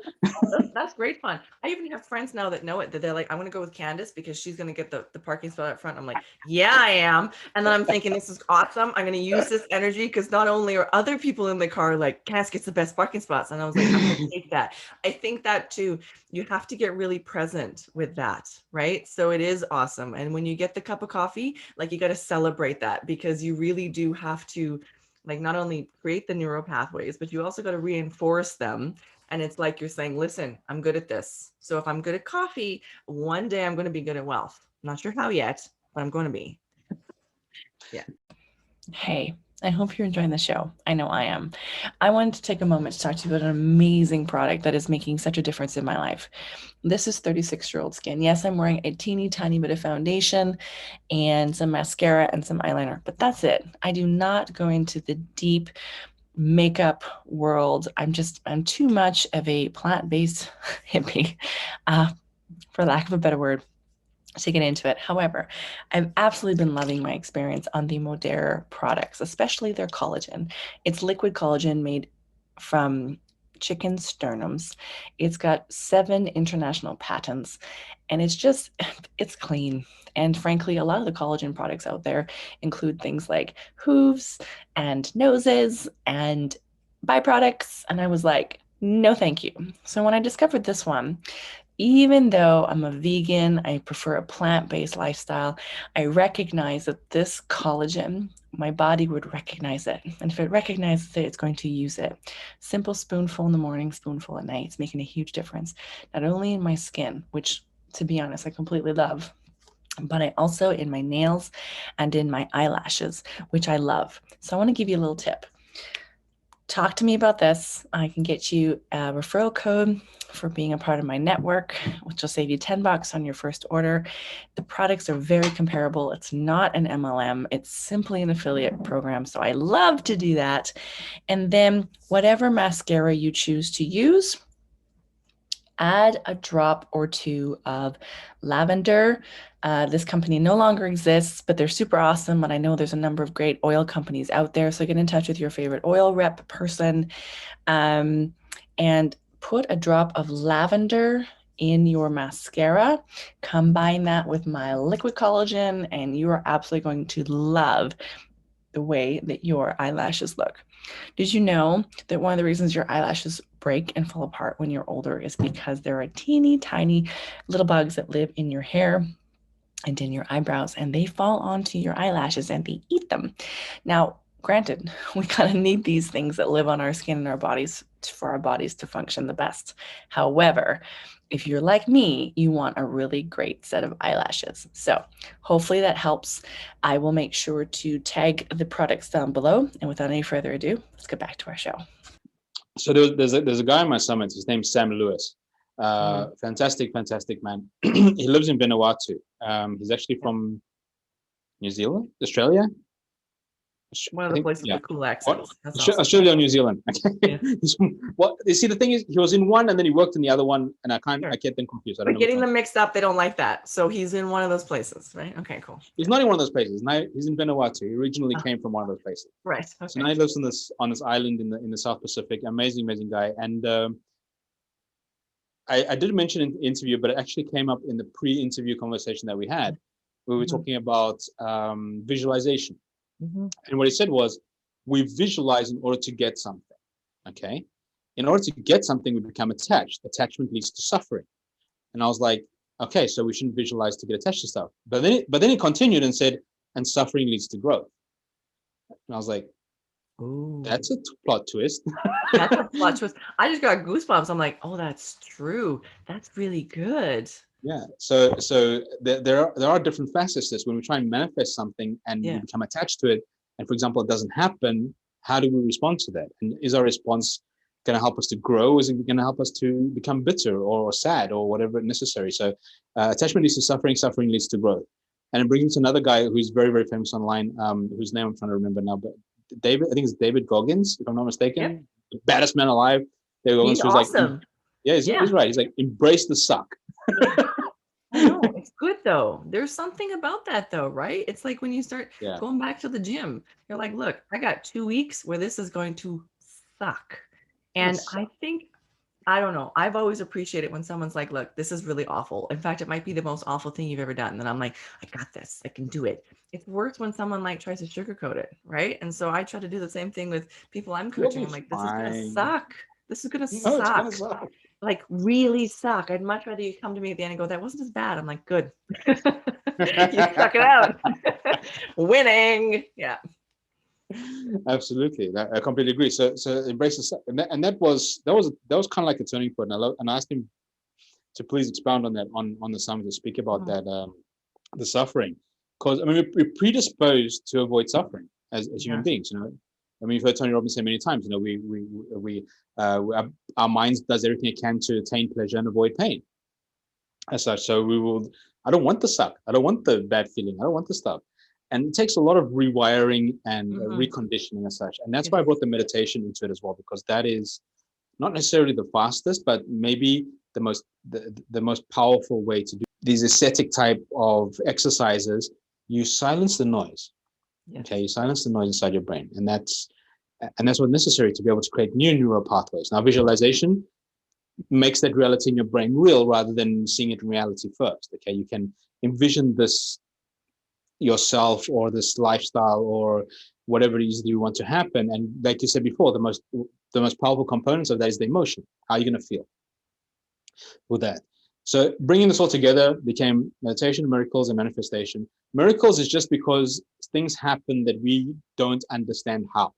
A: That's great fun. I even have friends now that know it, that they're like, I'm going to go with Candice because she's going to get the parking spot up front. I'm like, yeah, I am. And then I'm thinking, this is awesome. I'm going to use this energy, because not only are other people in the car like, Candice gets the best parking spots. And I was like, I'm going to take that. I think that too, you have to get really present with that, right? So it is awesome. And when you get the cup of coffee, like, you got to celebrate that, because you really do have to, like, not only create the neural pathways, but you also got to reinforce them. And it's like you're saying, listen, I'm good at this. So if I'm good at coffee, one day I'm going to be good at wealth. I'm not sure how yet, but I'm going to be. Yeah. Hey, I hope you're enjoying the show. I know I am. I wanted to take a moment to talk to you about an amazing product that is making such a difference in my life. This is 36-year-old skin. Yes, I'm wearing a teeny tiny bit of foundation and some mascara and some eyeliner, but that's it. I do not go into the deep makeup world. I'm too much of a plant-based hippie, for lack of a better word. to get into it. However, I've absolutely been loving my experience on the Modere products, especially their collagen. It's liquid collagen made from chicken sternums. It's got 7 international patents, and it's clean. And frankly, a lot of the collagen products out there include things like hooves and noses and byproducts. And I was like, no, thank you. So when I discovered this one, even though I'm a vegan, I prefer a plant-based lifestyle, I recognize that this collagen, my body would recognize it. And if it recognizes it, it's going to use it. Simple spoonful in the morning, spoonful at night. It's making a huge difference, not only in my skin, which, to be honest, I completely love, but I also in my nails and in my eyelashes, which I love. So I want to give you a little tip. Talk to me about this. I can get you a referral code for being a part of my network, which will save you $10 on your first order. The products are very comparable. It's not an MLM. It's simply an affiliate program. So I love to do that. And then whatever mascara you choose to use, add a drop or 2 of lavender. This company no longer exists, but they're super awesome. And I know there's a number of great oil companies out there. So get in touch with your favorite oil rep person, and put a drop of lavender in your mascara. Combine that with my liquid collagen, and you are absolutely going to love the way that your eyelashes look. Did you know that one of the reasons your eyelashes break and fall apart when you're older is because there are teeny tiny little bugs that live in your hair and in your eyebrows, and they fall onto your eyelashes and they eat them. Now, granted, we kind of need these things that live on our skin and our bodies for our bodies to function the best. However, if you're like me, you want a really great set of eyelashes. So hopefully that helps. I will make sure to tag the products down below. And without any further ado, let's get back to our show.
B: So there's a guy in my summit. His name's Sam Lewis. Fantastic man. He lives in Vanuatu. He's actually from New Zealand, Australia.
A: One of the places with cool accents. Awesome.
B: Australia or New Zealand. Okay.
A: Yeah.
B: Well, you see, the thing is, he was in one and then he worked in the other one, and I get them confused.
A: We're getting them mixed up. They don't like that. So he's in one of those places, right? Okay, cool.
B: He's not in one of those places. Now he's in Vanuatu. He originally came from one of those places.
A: Right. Okay.
B: So now he lives on this island in the South Pacific. Amazing guy. And I did mention in the interview, but it actually came up in the pre-interview conversation that we had. We were talking about visualization. And what he said was, we visualize in order to get something. Okay. In order to get something, we become attached. Attachment leads to suffering. And I was like, okay, so we shouldn't visualize to get attached to stuff. But then he continued and said, and suffering leads to growth. And I was like, ooh, that's a plot twist.
A: That's a plot twist. I just got goosebumps. I'm like, oh, that's true. That's really good.
B: Yeah. So there are different facets to this. When we try and manifest something and we become attached to it, and for example, it doesn't happen, how do we respond to that? And is our response going to help us to grow? Is it going to help us to become bitter or sad or whatever necessary? So attachment leads to suffering, suffering leads to growth. And it brings me to another guy who's very, very famous online, whose name I'm trying to remember now, but I think it's David Goggins, if I'm not mistaken. The baddest man alive. David Goggins was
A: awesome.
B: Like, he's right. He's like, embrace the suck.
A: I know, it's good though. There's something about that though, right? It's like when you start going back to the gym, you're like, look, I got 2 weeks where this is going to suck. And I think, I don't know, I've always appreciated when someone's like, look, this is really awful. In fact, it might be the most awful thing you've ever done. And then I'm like, I got this, I can do it. It's worse when someone like tries to sugarcoat it, right? And so I try to do the same thing with people I'm coaching. I'm like, this is gonna suck. This is gonna suck. Like really suck. I'd much rather you come to me at the end and go, that wasn't as bad. I'm like, good. You suck it out. Winning. Yeah.
B: Absolutely. I completely agree. So embrace the suck. And that was kind of like a turning point. And I asked him to please expound on that on the summit, to speak about that the suffering. Because I mean we're predisposed to avoid suffering as human beings, you know. I mean, you've heard Tony Robbins say many times, you know, our minds does everything it can to attain pleasure and avoid pain. As such, so I don't want the suck. I don't want the bad feeling. I don't want the stuff. And it takes a lot of rewiring and reconditioning as such. And that's why I brought the meditation into it as well, because that is not necessarily the fastest, but maybe the most powerful way to do. these ascetic type of exercises, you silence the noise.
A: Yes.
B: Okay, you silence the noise inside your brain, and that's what's necessary to be able to create new neural pathways. Now, visualization makes that reality in your brain real rather than seeing it in reality first. Okay, you can envision this yourself or this lifestyle or whatever it is that you want to happen. And like you said before, the most powerful components of that is the emotion. How are you going to feel with that? So bringing this all together became meditation, miracles, and manifestation. Miracles is just because things happen that we don't understand how,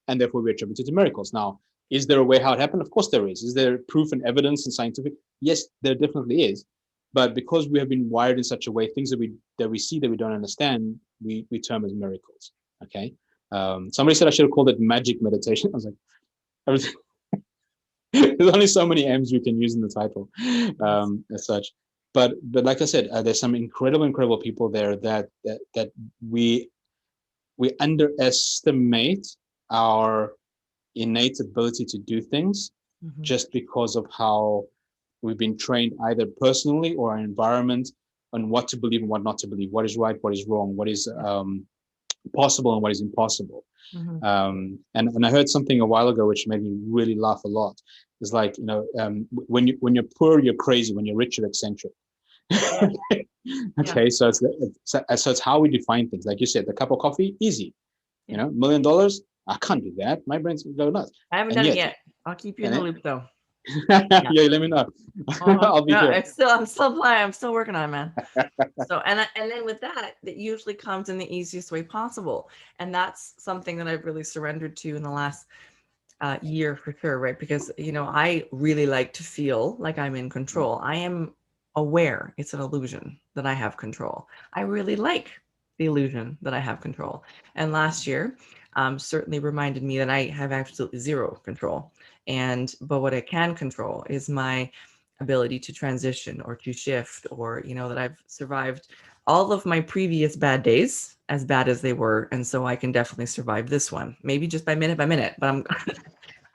B: and therefore we attribute it to miracles. Now, is there a way how it happened? Of course there is. Is there proof and evidence and scientific? Yes, there definitely is. But because we have been wired in such a way, things that we see that we don't understand, we term as miracles. Okay. Somebody said I should have called it magic meditation. I was like, there's only so many M's we can use in the title, as such. But like I said, there's some incredible people there that we underestimate our innate ability to do things just because of how we've been trained either personally or our environment on what to believe and what not to believe, what is right, what is wrong, what is possible and what is impossible. And I heard something a while ago which made me really laugh a lot. It's like, when you're poor, you're crazy. When you're rich, you're eccentric. Okay, so it's how we define things. Like you said, the cup of coffee, easy. $1 million, I can't do that. My brain's gonna go nuts.
A: I haven't done it yet. I'll keep you in the loop though.
B: Yeah, let me know. I'll be here.
A: I'm still playing. I'm still working on it, man. So and then with that usually comes in the easiest way possible, and that's something that I've really surrendered to in the last year for sure, right? Because I really like to feel like I'm in control. I am aware it's an illusion that I have control. I really like the illusion that I have control, and last year certainly reminded me that I have absolutely zero control. But what I can control is my ability to transition or to shift, or that I've survived all of my previous bad days, as bad as they were, and so I can definitely survive this one, maybe just by minute, but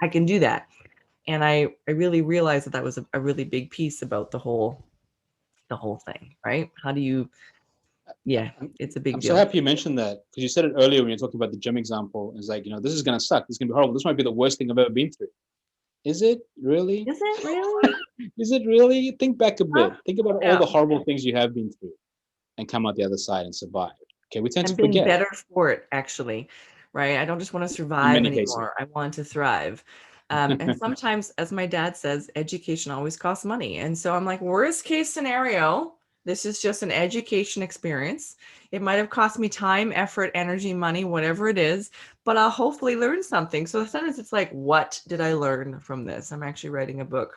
A: I can do that. And I really realized that was a really big piece about the whole thing, right? How do you it's a big
B: I'm
A: deal.
B: so happy you mentioned that, because you said it earlier when you talked about the gym example. It's like, this is going to suck. This is going to be horrible. This might be the worst thing I've ever been through. Is it really?
A: Is it really?
B: Is it really? Think back a bit. Think about all the horrible things you have been through and come out the other side and survive. Okay, we tend to forget.
A: Better for it, actually, right? I don't just want to survive anymore. I want to thrive. And sometimes, as my dad says, education always costs money. And so I'm like, worst case scenario, this is just an education experience. It might have cost me time, effort, energy, money, whatever it is, but I'll hopefully learn something. So sometimes it's like, what did I learn from this? I'm actually writing a book.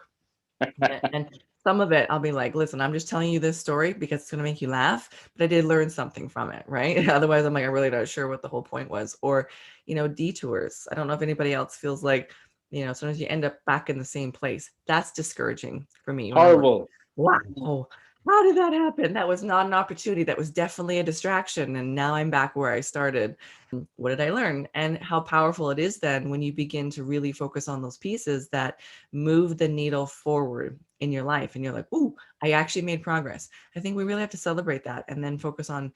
A: And some of it I'll be like, listen, I'm just telling you this story because it's going to make you laugh, but I did learn something from it, right? Otherwise, I'm like, I'm really not sure what the whole point was. Or, detours. I don't know if anybody else feels like, sometimes you end up back in the same place. That's discouraging for me.
B: Horrible.
A: Wow. How did that happen? That was not an opportunity. That was definitely a distraction. And now I'm back where I started. What did I learn? And how powerful it is then when you begin to really focus on those pieces that move the needle forward in your life. And you're like, ooh, I actually made progress. I think we really have to celebrate that and then focus on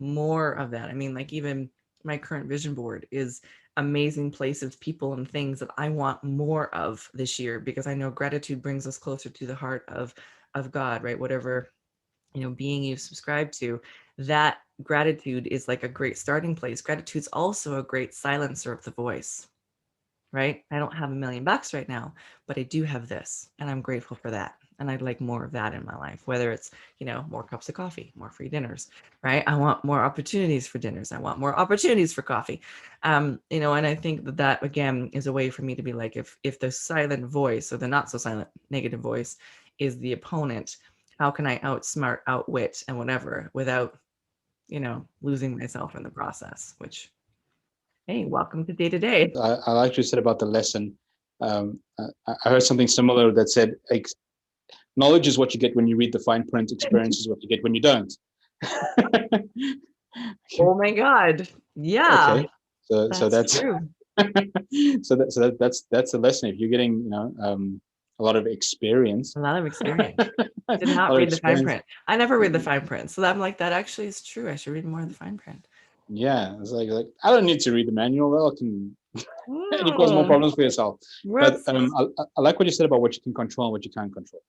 A: more of that. I mean, like even my current vision board is amazing places, people, and things that I want more of this year, because I know gratitude brings us closer to the heart of God, right? Whatever, being you subscribe to, that gratitude is like a great starting place. Gratitude's also a great silencer of the voice, right? I don't have $1 million right now, but I do have this, and I'm grateful for that. And I'd like more of that in my life, whether it's, more cups of coffee, more free dinners, right? I want more opportunities for dinners. I want more opportunities for coffee. And I think that again, is a way for me to be like, if the silent voice or the not so silent negative voice is the opponent, how can I outsmart, outwit, and whatever without, losing myself in the process, which, hey, welcome to day to day.
B: I like what you said about the lesson. I heard something similar that said, knowledge is what you get when you read the fine print. Experience is what you get when you don't.
A: Oh my God. Yeah.
B: Okay. So that's
A: true.
B: so that's the lesson. If you're getting, a lot of experience.
A: A lot of experience. Did not read the fine print. I never read the fine print. So I'm like, that actually is true. I should read more of the fine print.
B: Yeah, it's like I don't need to read the manual. Well, I can and you cause more problems for yourself. But I like what you said about what you can control and what you can't control.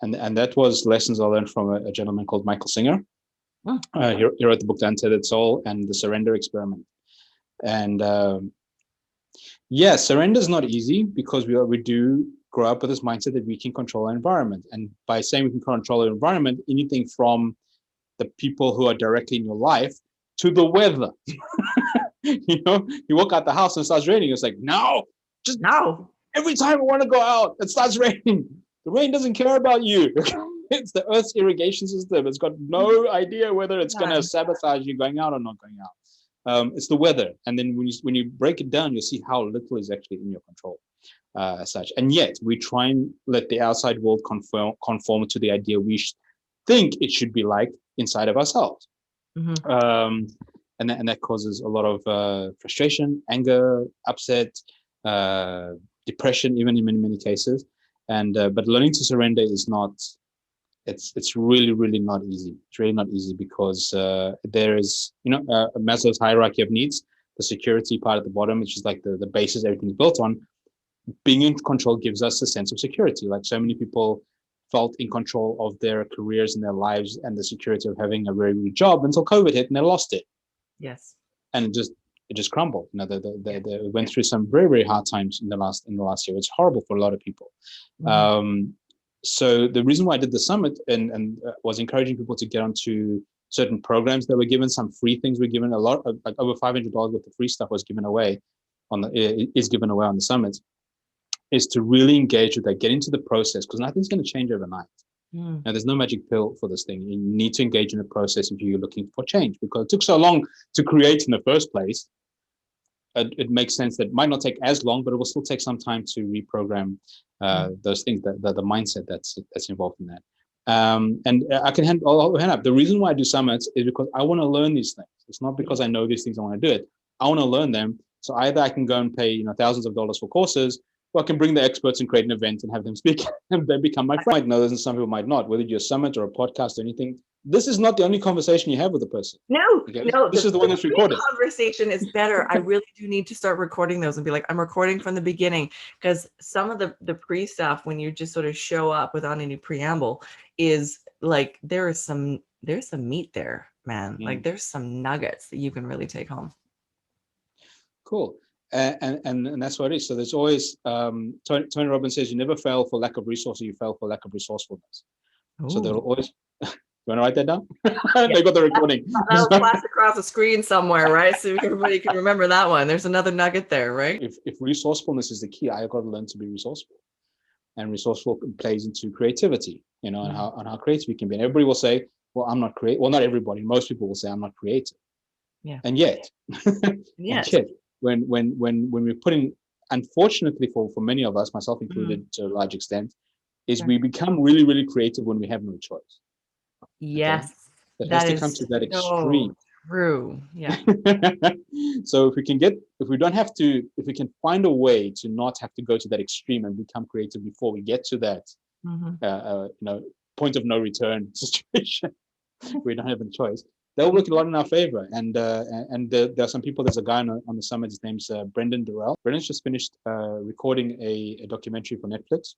B: And that was lessons I learned from a gentleman called Michael Singer. He wrote the book The Untitled Soul and the Surrender Experiment. And surrender is not easy because we do grow up with this mindset that we can control our environment. And by saying we can control our environment, anything from the people who are directly in your life to the weather. You walk out the house and it starts raining. It's like, no. Every time I want to go out, it starts raining. The rain doesn't care about you. It's the Earth's irrigation system. It's got no idea whether it's going to sabotage you going out or not going out. It's the weather. And then when you break it down, you'll see how little is actually in your control as such. And yet we try and let the outside world conform to the idea we think it should be like inside of ourselves. And that causes a lot of frustration, anger, upset, depression, even in many cases. And but learning to surrender is not. It's really, really not easy. It's really not easy because there is, Maslow's hierarchy of needs, the security part at the bottom, which is like the basis everything's built on. Being in control gives us a sense of security. Like so many people felt in control of their careers and their lives and the security of having a very good job until COVID hit and they lost it.
A: Yes.
B: And it just crumbled. They went through some very, very hard times in the last year. It's horrible for a lot of people. So the reason why I did the summit and was encouraging people to get onto certain programs that were given, some free things were given, a lot, like over $500 worth of free stuff was given away is given away on the summit, is to really engage with that, get into the process, because nothing's going to change overnight. Now, there's no magic pill for this thing. You need to engage in the process if you're looking for change, because it took so long to create in the first place. It makes sense that it might not take as long, but it will still take some time to reprogram those things, the mindset that's involved in that. And I can I'll hand up. The reason why I do summits is because I want to learn these things. It's not because I know these things I want to do it. I want to learn them. So either I can go and pay thousands of dollars for courses, or I can bring the experts and create an event and have them speak, and they become my friend. I know this, and some people might not. Whether you're a summit or a podcast or anything, this is not the only conversation you have with a person.
A: No.
B: This is the one that's recorded.
A: Conversation is better. I really do need to start recording those and be like, I'm recording from the beginning, because some of the pre stuff, when you just sort of show up without any preamble, is like there's some meat there, man. Like there's some nuggets that you can really take home.
B: Cool. And that's what it is. So there's always Tony Robbins says you never fail for lack of resources, you fail for lack of resourcefulness. Ooh. So there will always you want to write that down? They got the recording.
A: That'll flash across the screen somewhere, right? So everybody can remember that one. There's another nugget there, right?
B: If resourcefulness is the key, I've got to learn to be resourceful. And resourceful plays into creativity, and how creative you can be. And everybody will say, well, I'm not creative. Well, not everybody. Most people will say I'm not creative. Yeah. And yet, when we're putting, unfortunately for many of us, myself included to a large extent, is we become really, really creative when we have no choice.
A: Yes.
B: Okay? That has to come to that extreme.
A: True. Yeah.
B: So if we can find a way to not have to go to that extreme and become creative before we get to that, point of no return situation, we don't have a choice. That'll work a lot in our favor. And there are some people. There's a guy on the summit. His name's Brendan Durrell. Brendan's just finished recording a documentary for Netflix.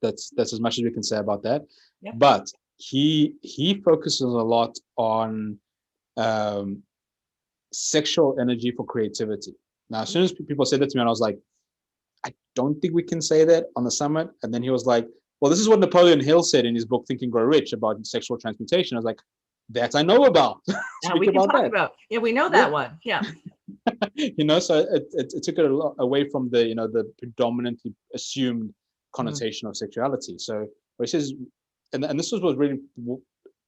B: That's as much as we can say about that. Yep. But he focuses a lot on sexual energy for creativity. Now, as soon as people said that to me, I was like, I don't think we can say that on the summit. And then he was like, well, this is what Napoleon Hill said in his book Think and Grow Rich about sexual transmutation. I was like, that I know about.
A: Yeah, we can talk about. Yeah, we know that one. Yeah.
B: So it took it a lot away from the predominantly assumed connotation of sexuality. So what he says, and this was really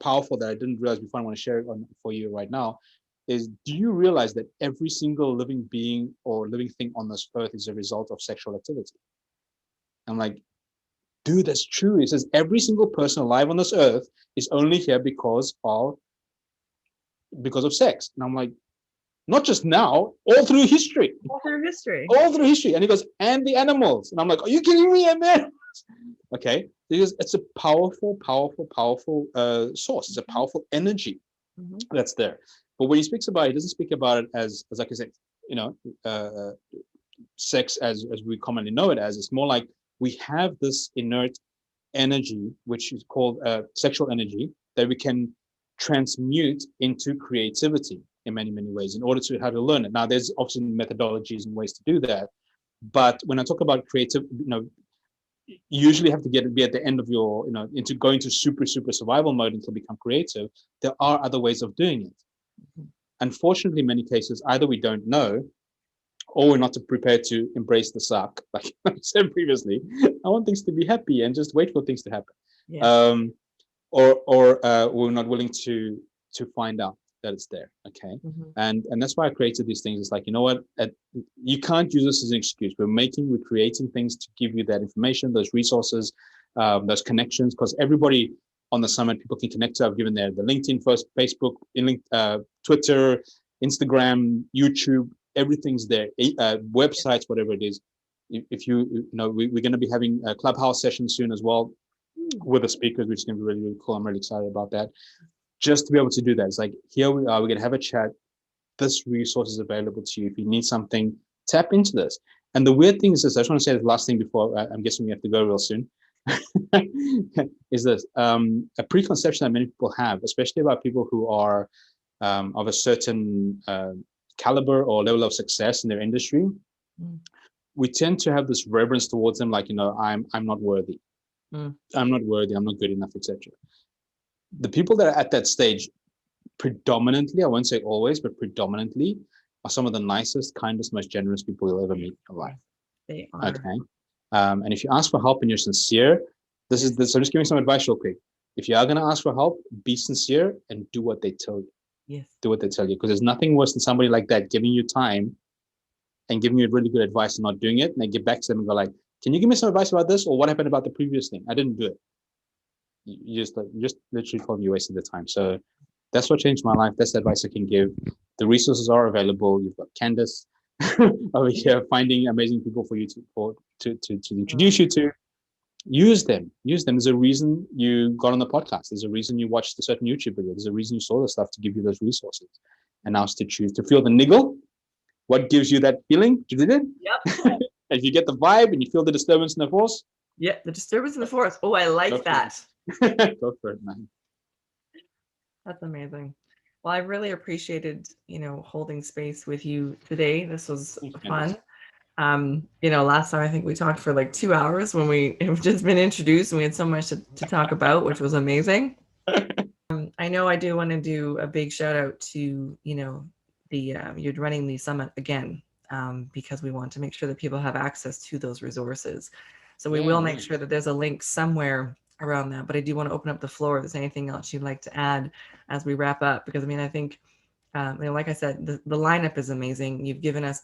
B: powerful that I didn't realize before. I want to share it for you right now. Is, do you realize that every single living being or living thing on this earth is a result of sexual activity? I'm like, dude, that's true. He says every single person alive on this earth is only here because of sex. And I'm like, Not just now, all through history.
A: All through history.
B: All through history. And he goes, and the animals. And I'm like, are you kidding me? And then, okay, because it's a powerful, powerful, powerful source. It's a powerful energy that's there. But when he speaks about it, he doesn't speak about it as like I said, sex as we commonly know it as. It's more like we have this inert energy, which is called sexual energy, that we can transmute into creativity in many, many ways in order to how to learn it. Now, there's obviously methodologies and ways to do that. But when I talk about creative, you usually have to be at the end of your, into going to super survival mode until become creative. There are other ways of doing it. Unfortunately, in many cases, either we don't know or we're not prepared to embrace the suck, like I said previously. I want things to be happy and just wait for things to happen. Yeah. Or we're not willing to find out that it's there. Okay. And that's why I created these things. It's like, you know what, you can't use this as an excuse. We're creating things to give you that information, those resources, those connections, because everybody on the summit, people can connect to. I've given there the LinkedIn, first Facebook, Twitter, Instagram, YouTube, everything's there, websites, whatever it is. If we're going to be having a Clubhouse session soon as well with the speakers, which is going to be really, really cool. I'm really excited about that. Just to be able to do that. It's like, here we are, we're going to have a chat. This resource is available to you. If you need something, tap into this. And the weird thing is this, I just want to say the last thing before I'm guessing we have to go real soon, is this, a preconception that many people have, especially about people who are of a certain caliber or level of success in their industry. We tend to have this reverence towards them, like, I'm not worthy. I'm not worthy, I'm not good enough, etc. The people that are at that stage, predominantly, I won't say always, but predominantly, are some of the nicest, kindest, most generous people you'll ever meet in your life.
A: They are.
B: Okay. And if you ask for help and you're sincere, so I'm just giving some advice real quick. If you are going to ask for help, be sincere and do what they tell you.
A: Yes.
B: Do what they tell you, because there's nothing worse than somebody like that giving you time and giving you really good advice and not doing it. And they get back to them and go like, can you give me some advice about this? Or what happened about the previous thing? I didn't do it. You just literally told me you wasted the time. So that's what changed my life. That's the advice I can give. The resources are available. You've got Candice over here finding amazing people for you to introduce you to. Use them. There's a reason you got on the podcast. There's a reason you watched a certain YouTube video. There's a reason you saw the stuff to give you those resources. And now it's to choose to feel the niggle. What gives you that feeling? Yep. If you get the vibe and you feel the disturbance in the force.
A: Yeah, the disturbance in the force. Oh, I like that.
B: Go for it, man.
A: That's amazing. Well, I really appreciated, holding space with you today. This was fun. Last time I think we talked for like 2 hours when we have just been introduced and we had so much to talk about, which was amazing. I know I do want to do a big shout out to, you're running the summit again, because we want to make sure that people have access to those resources. So we will make sure that there's a link somewhere around that, but I do want to open up the floor if there's anything else you'd like to add as we wrap up, because I think like I said, the lineup is amazing. You've given us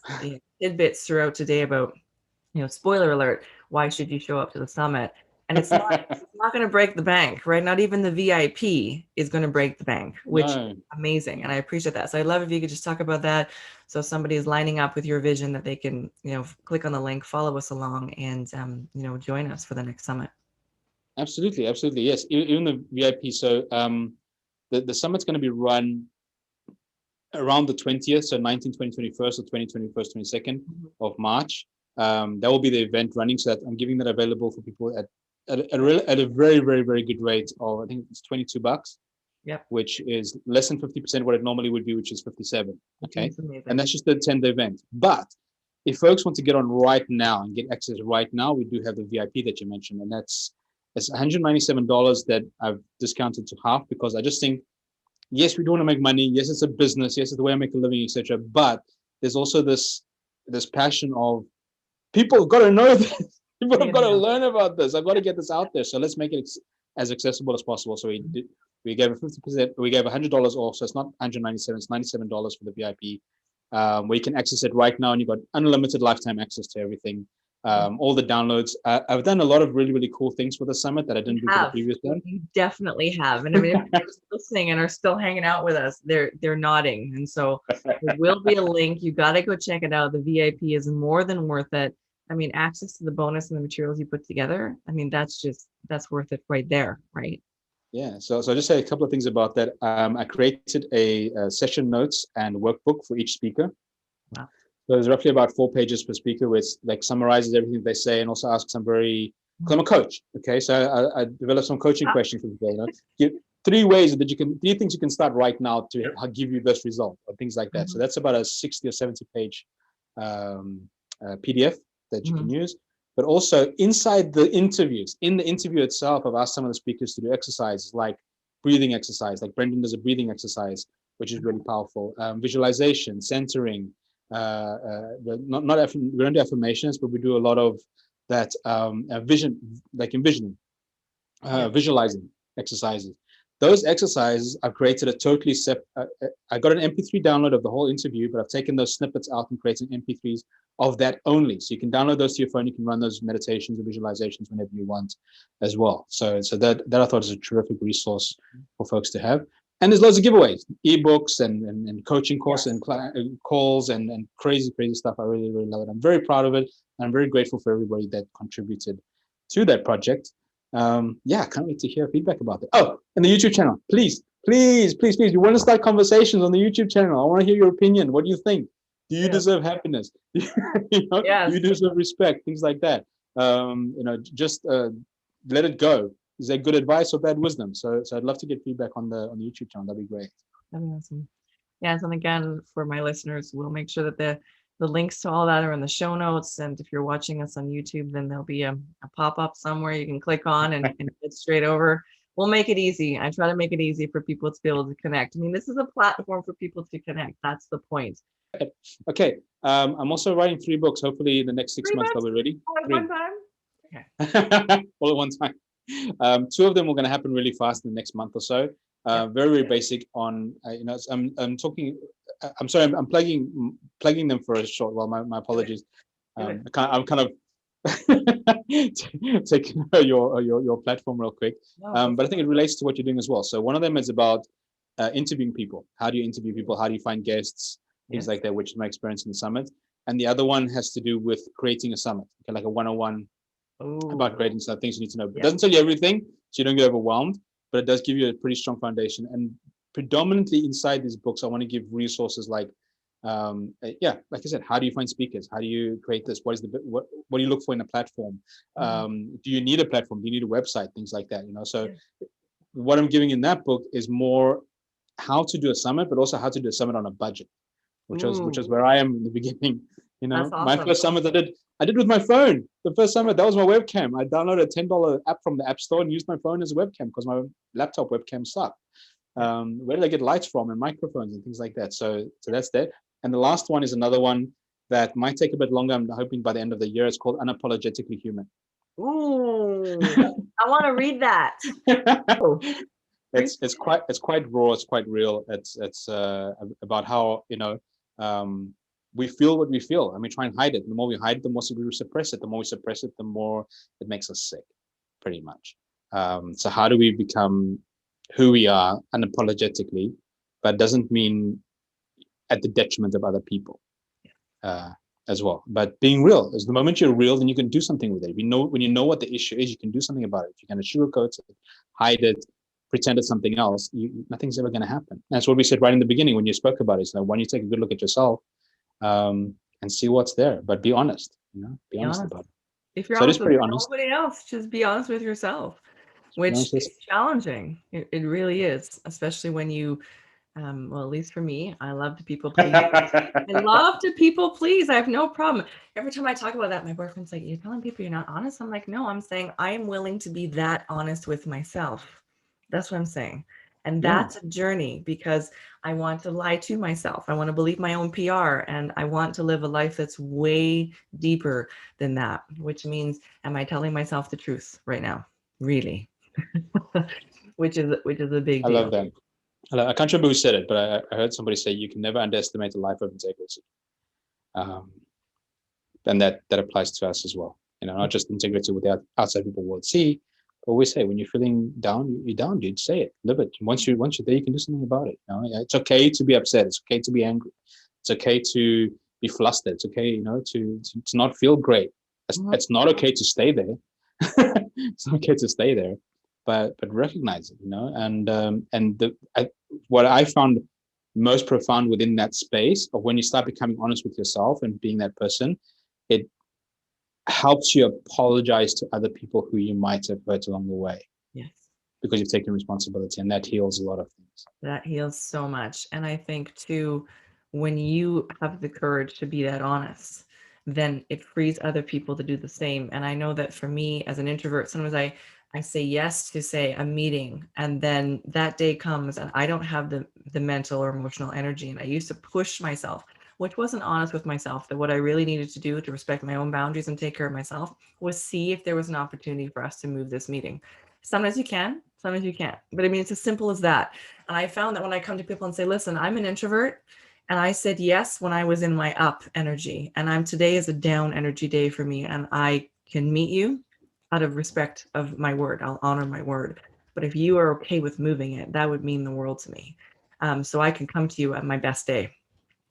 A: tidbits throughout today about, spoiler alert, why should you show up to the summit? And it's not going to break the bank, right? Not even the VIP is going to break the bank, which is amazing. And I appreciate that. So I'd love if you could just talk about that. So if somebody is lining up with your vision, that they can, click on the link, follow us along, and, join us for the next summit.
B: Absolutely. Yes. Even the VIP. So the summit's going to be run around the 20th, so 19th, 20th, 21st, or 20th, 21st, 22nd of March. That will be the event running. So that I'm giving that available for people at a very, very, very good rate of, I think it's $22.
A: Yep.
B: Which is less than 50% what it normally would be, which is 57. Okay. And that's just the 10-day event. But if folks want to get on right now and get access right now, we do have the VIP that you mentioned, and it's $197 that I've discounted to half, because I just think, yes, we do want to make money. Yes, it's a business. Yes, it's the way I make a living, etc. But there's also this passion of people have got to know this. People have got to learn about this. I've got to get this out there. So let's make it as accessible as possible. So we gave a 50%. We gave $100 off. So it's not $197. It's $97 for the VIP. Where you can access it right now, and you've got unlimited lifetime access to everything. all the downloads. I've done a lot of really, really cool things for the summit that I didn't do for the previous one.
A: You definitely have. And I mean, if you're just listening and are still hanging out with us, they're nodding. And so there will be a link. You got to go check it out. The VIP is more than worth it. I mean, access to the bonus and the materials you put together. I mean, that's worth it right there, right?
B: Yeah. So I'll just say a couple of things about that. I created a session notes and workbook for each speaker.
A: Wow.
B: So there's roughly about 4 pages per speaker, which like summarizes everything they say and also asks some because I'm a coach. Okay. So I developed some coaching questions for people. Give 3 ways that 3 things you can start right now to give you this result or things like that. So that's about a 60 or 70 page PDF that you can use. But also inside the interviews, in the interview itself, I've asked some of the speakers to do exercises like breathing exercise, like Brendan does a breathing exercise, which is really powerful. Visualization, centering, we don't do affirmations, but we do a lot of that vision, like envisioning, visualizing exercises. Those exercises, I've created a totally I got an MP3 download of the whole interview, but I've taken those snippets out and created MP3s of that only. So you can download those to your phone. You can run those meditations or visualizations whenever you want as well. So that I thought is a terrific resource for folks to have. And there's loads of giveaways, ebooks and coaching courses and calls and crazy stuff. I really, really love it. I'm very proud of it. And I'm very grateful for everybody that contributed to that project. I can't wait to hear feedback about it. Oh, and the YouTube channel, please. We want to start conversations on the YouTube channel. I want to hear your opinion. What do you think? Do you deserve happiness? Do you deserve respect? Things like that. Just let it go. Is that good advice or bad wisdom? So I'd love to get feedback on the YouTube channel. That'd be great.
A: That'd be awesome. Yes, and again, for my listeners, we'll make sure that the links to all that are in the show notes. And if you're watching us on YouTube, then there'll be a pop-up somewhere you can click on and get straight over. We'll make it easy. I try to make it easy for people to be able to connect. I mean, this is a platform for people to connect. That's the point.
B: Okay. I'm also writing 3 books. Hopefully in the next 6 months, they'll be ready.
A: All at one time? Okay.
B: All at one time. 2 of them are going to happen really fast in the next month or so. Very, very basic on, I'm plugging them for a short while. My apologies. I'm kind of taking your platform real quick. But I think it relates to what you're doing as well. So one of them is about interviewing people. How do you interview people? How do you find guests? Things like that, which is my experience in the summit. And the other one has to do with creating a summit, like a 101 about creating some things you need to know. It doesn't tell you everything, so you don't get overwhelmed, but it does give you a pretty strong foundation. And predominantly inside these books, I want to give resources like, like I said, how do you find speakers? How do you create this? What do you look for in a platform? Do you need a platform? Do you need a website? Things like that, So what I'm giving in that book is more how to do a summit, but also how to do a summit on a budget, which was where I am in the beginning.
A: Awesome.
B: My first summit I did with my phone. The first summit, that was my webcam. I downloaded a $10 app from the App Store and used my phone as a webcam because my laptop webcam sucked. Where did I get lights from and microphones and things like that? So that's that. And the last one is another one that might take a bit longer. I'm hoping by the end of the year. It's called Unapologetically Human.
A: Ooh, I want to read that.
B: It's quite raw. It's quite real. It's about how we feel what we feel, and we try and hide it. The more we hide it, the more we suppress it. The more we suppress it, the more it makes us sick, pretty much. So how do we become who we are unapologetically, but doesn't mean at the detriment of other people as well. But being real is the moment you're real, then you can do something with it. When you know what the issue is, you can do something about it. If you kind of sugarcoat it, hide it, pretend it's something else, nothing's ever going to happen. That's what we said right in the beginning when you spoke about it. So when you take a good look at yourself and see what's there, but be honest, be honest about it.
A: If you're honest with nobody else, just be honest with yourself, which is challenging. It really is, especially when you, well, at least for me, I love to people please. I have no problem. Every time I talk about that, my boyfriend's like, "You're telling people you're not honest?" I'm like, "No, I'm saying I am willing to be that honest with myself." That's what I'm saying. And that's a journey because I want to lie to myself. I want to believe my own PR and I want to live a life that's way deeper than that, which means, am I telling myself the truth right now? Really? which is a big deal.
B: I love that. I can't remember who said it, but I heard somebody say you can never underestimate a life of integrity. then that applies to us as well. Not just integrity with the outside people will see, but we say when you're feeling down, you're down, dude. Say it, live it. Once you're there, you can do something about it. It's okay to be upset. It's okay to be angry. It's okay to be flustered. It's okay, to not feel great. It's not okay to stay there. It's not okay to stay there, but recognize it. And what I found most profound within that space of when you start becoming honest with yourself and being that person, it helps you apologize to other people who you might have hurt along the way.
A: Yes.
B: Because you've taken responsibility, and that heals a lot of things.
A: That heals so much. And I think too, when you have the courage to be that honest, then it frees other people to do the same. And I know that for me as an introvert, sometimes I say yes to say a meeting, and then that day comes and I don't have the mental or emotional energy. And I used to push myself, which wasn't honest with myself, that what I really needed to do to respect my own boundaries and take care of myself was see if there was an opportunity for us to move this meeting. Sometimes you can, sometimes you can't. But I mean, it's as simple as that. And I found that when I come to people and say, listen, I'm an introvert, and I said yes when I was in my up energy, and today is a down energy day for me, and I can meet you out of respect of my word. I'll honor my word. But if you are okay with moving it, that would mean the world to me. So I can come to you at my best day.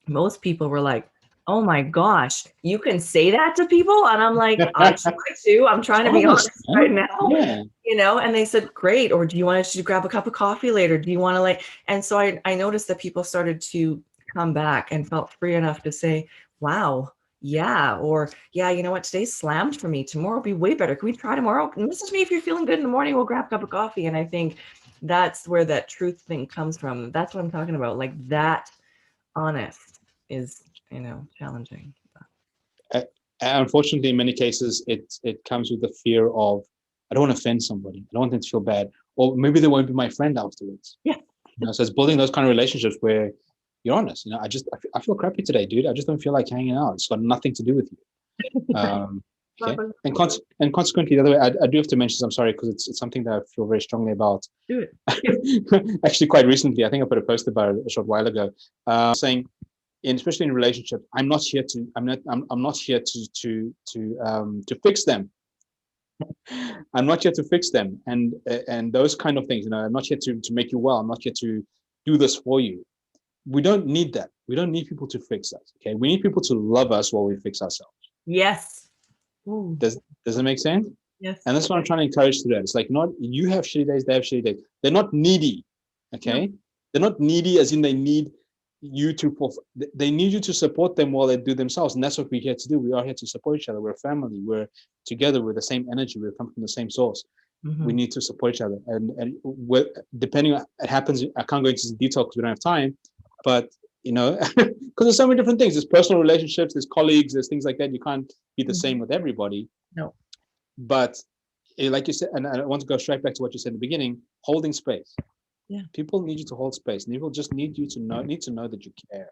A: Most people were like, oh my gosh, you can say that to people? And I'm like, I try to. I'm trying to be honest right now.
B: Yeah.
A: And they said, great. Or do you want us to grab a cup of coffee later? Do you want to and so I noticed that people started to come back and felt free enough to say, wow, yeah. Or yeah, you know what? Today's slammed for me. Tomorrow will be way better. Can we try tomorrow? Message me if you're feeling good in the morning. We'll grab a cup of coffee. And I think that's where that truth thing comes from. That's what I'm talking about. Like that honest is, challenging.
B: Unfortunately, in many cases, it comes with the fear of, I don't want to offend somebody. I don't want them to feel bad. Or maybe they won't be my friend afterwards.
A: Yeah.
B: So it's building those kind of relationships where you're honest. I feel crappy today, dude. I just don't feel like hanging out. It's got nothing to do with you. Okay. And consequently, the other way, I do have to mention, I'm sorry, because it's something that I feel very strongly about.
A: Do it.
B: Actually, quite recently, I think I put a post about it a short while ago, saying, especially in relationships, I'm not here to fix them. I'm not here to fix them, and those kind of things. I'm not here to make you well. I'm not here to do this for you. We don't need that. We don't need people to fix us. Okay, we need people to love us while we fix ourselves.
A: Yes.
B: Ooh. Does it make sense?
A: Yes.
B: And that's what I'm trying to encourage today. It's like, not you have shitty days, they have shitty days. They're not needy. Okay, no. They're not needy as in they need you they need you to support them while they do themselves, and that's what we're here to do. We are here to support each other. We're a family. We're together. We're the same energy. We come from the same source. Mm-hmm. We need to support each other, and depending on it happens. I can't go into detail because we don't have time, but because there's so many different things. There's personal relationships. There's colleagues. There's things like that. You can't be the same with everybody.
A: No,
B: but like you said, and I want to go straight back to what you said in the beginning: holding space. Yeah, people need you to hold space. And people just need you to know that you care.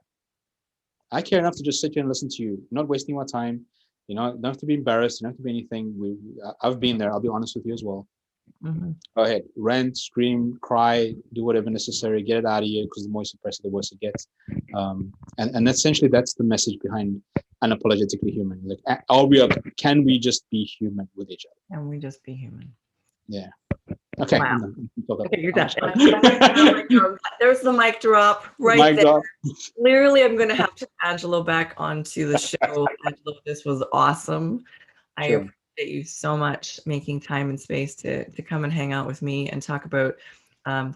B: I care enough to just sit here and listen to you. You're not wasting my time. You don't have to be embarrassed. You don't have to be anything. I've been there. I'll be honest with you as well. Mm-hmm. Go ahead, rant, scream, cry, do whatever necessary. Get it out of you, because the more you suppress it, the worse it gets. And essentially, that's the message behind unapologetically human. Like, can we just be human with each other?
A: Can we just be human?
B: Yeah. Okay.
A: Wow. Okay, you're done. There's the mic drop right there. Drop. Literally, I'm going to have to Angelo back onto the show. Angelo, this was awesome. I appreciate you so much making time and space to come and hang out with me and talk about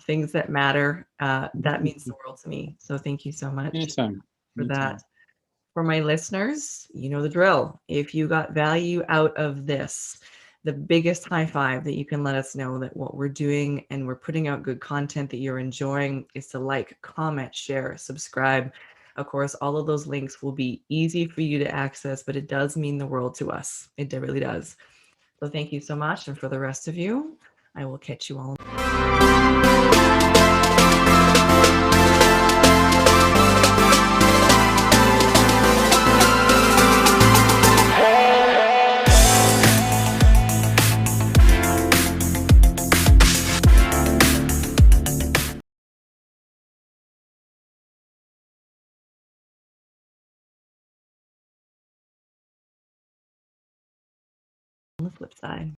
A: things that matter. That means the world to me. So thank you so much for that. For my listeners, you know the drill. If you got value out of this, the biggest high five that you can let us know that what we're doing and we're putting out good content that you're enjoying is to like, comment, share, subscribe. Of course, all of those links will be easy for you to access, but it does mean the world to us. It really does. So thank you so much. And for the rest of you, I will catch you all. on the flip side.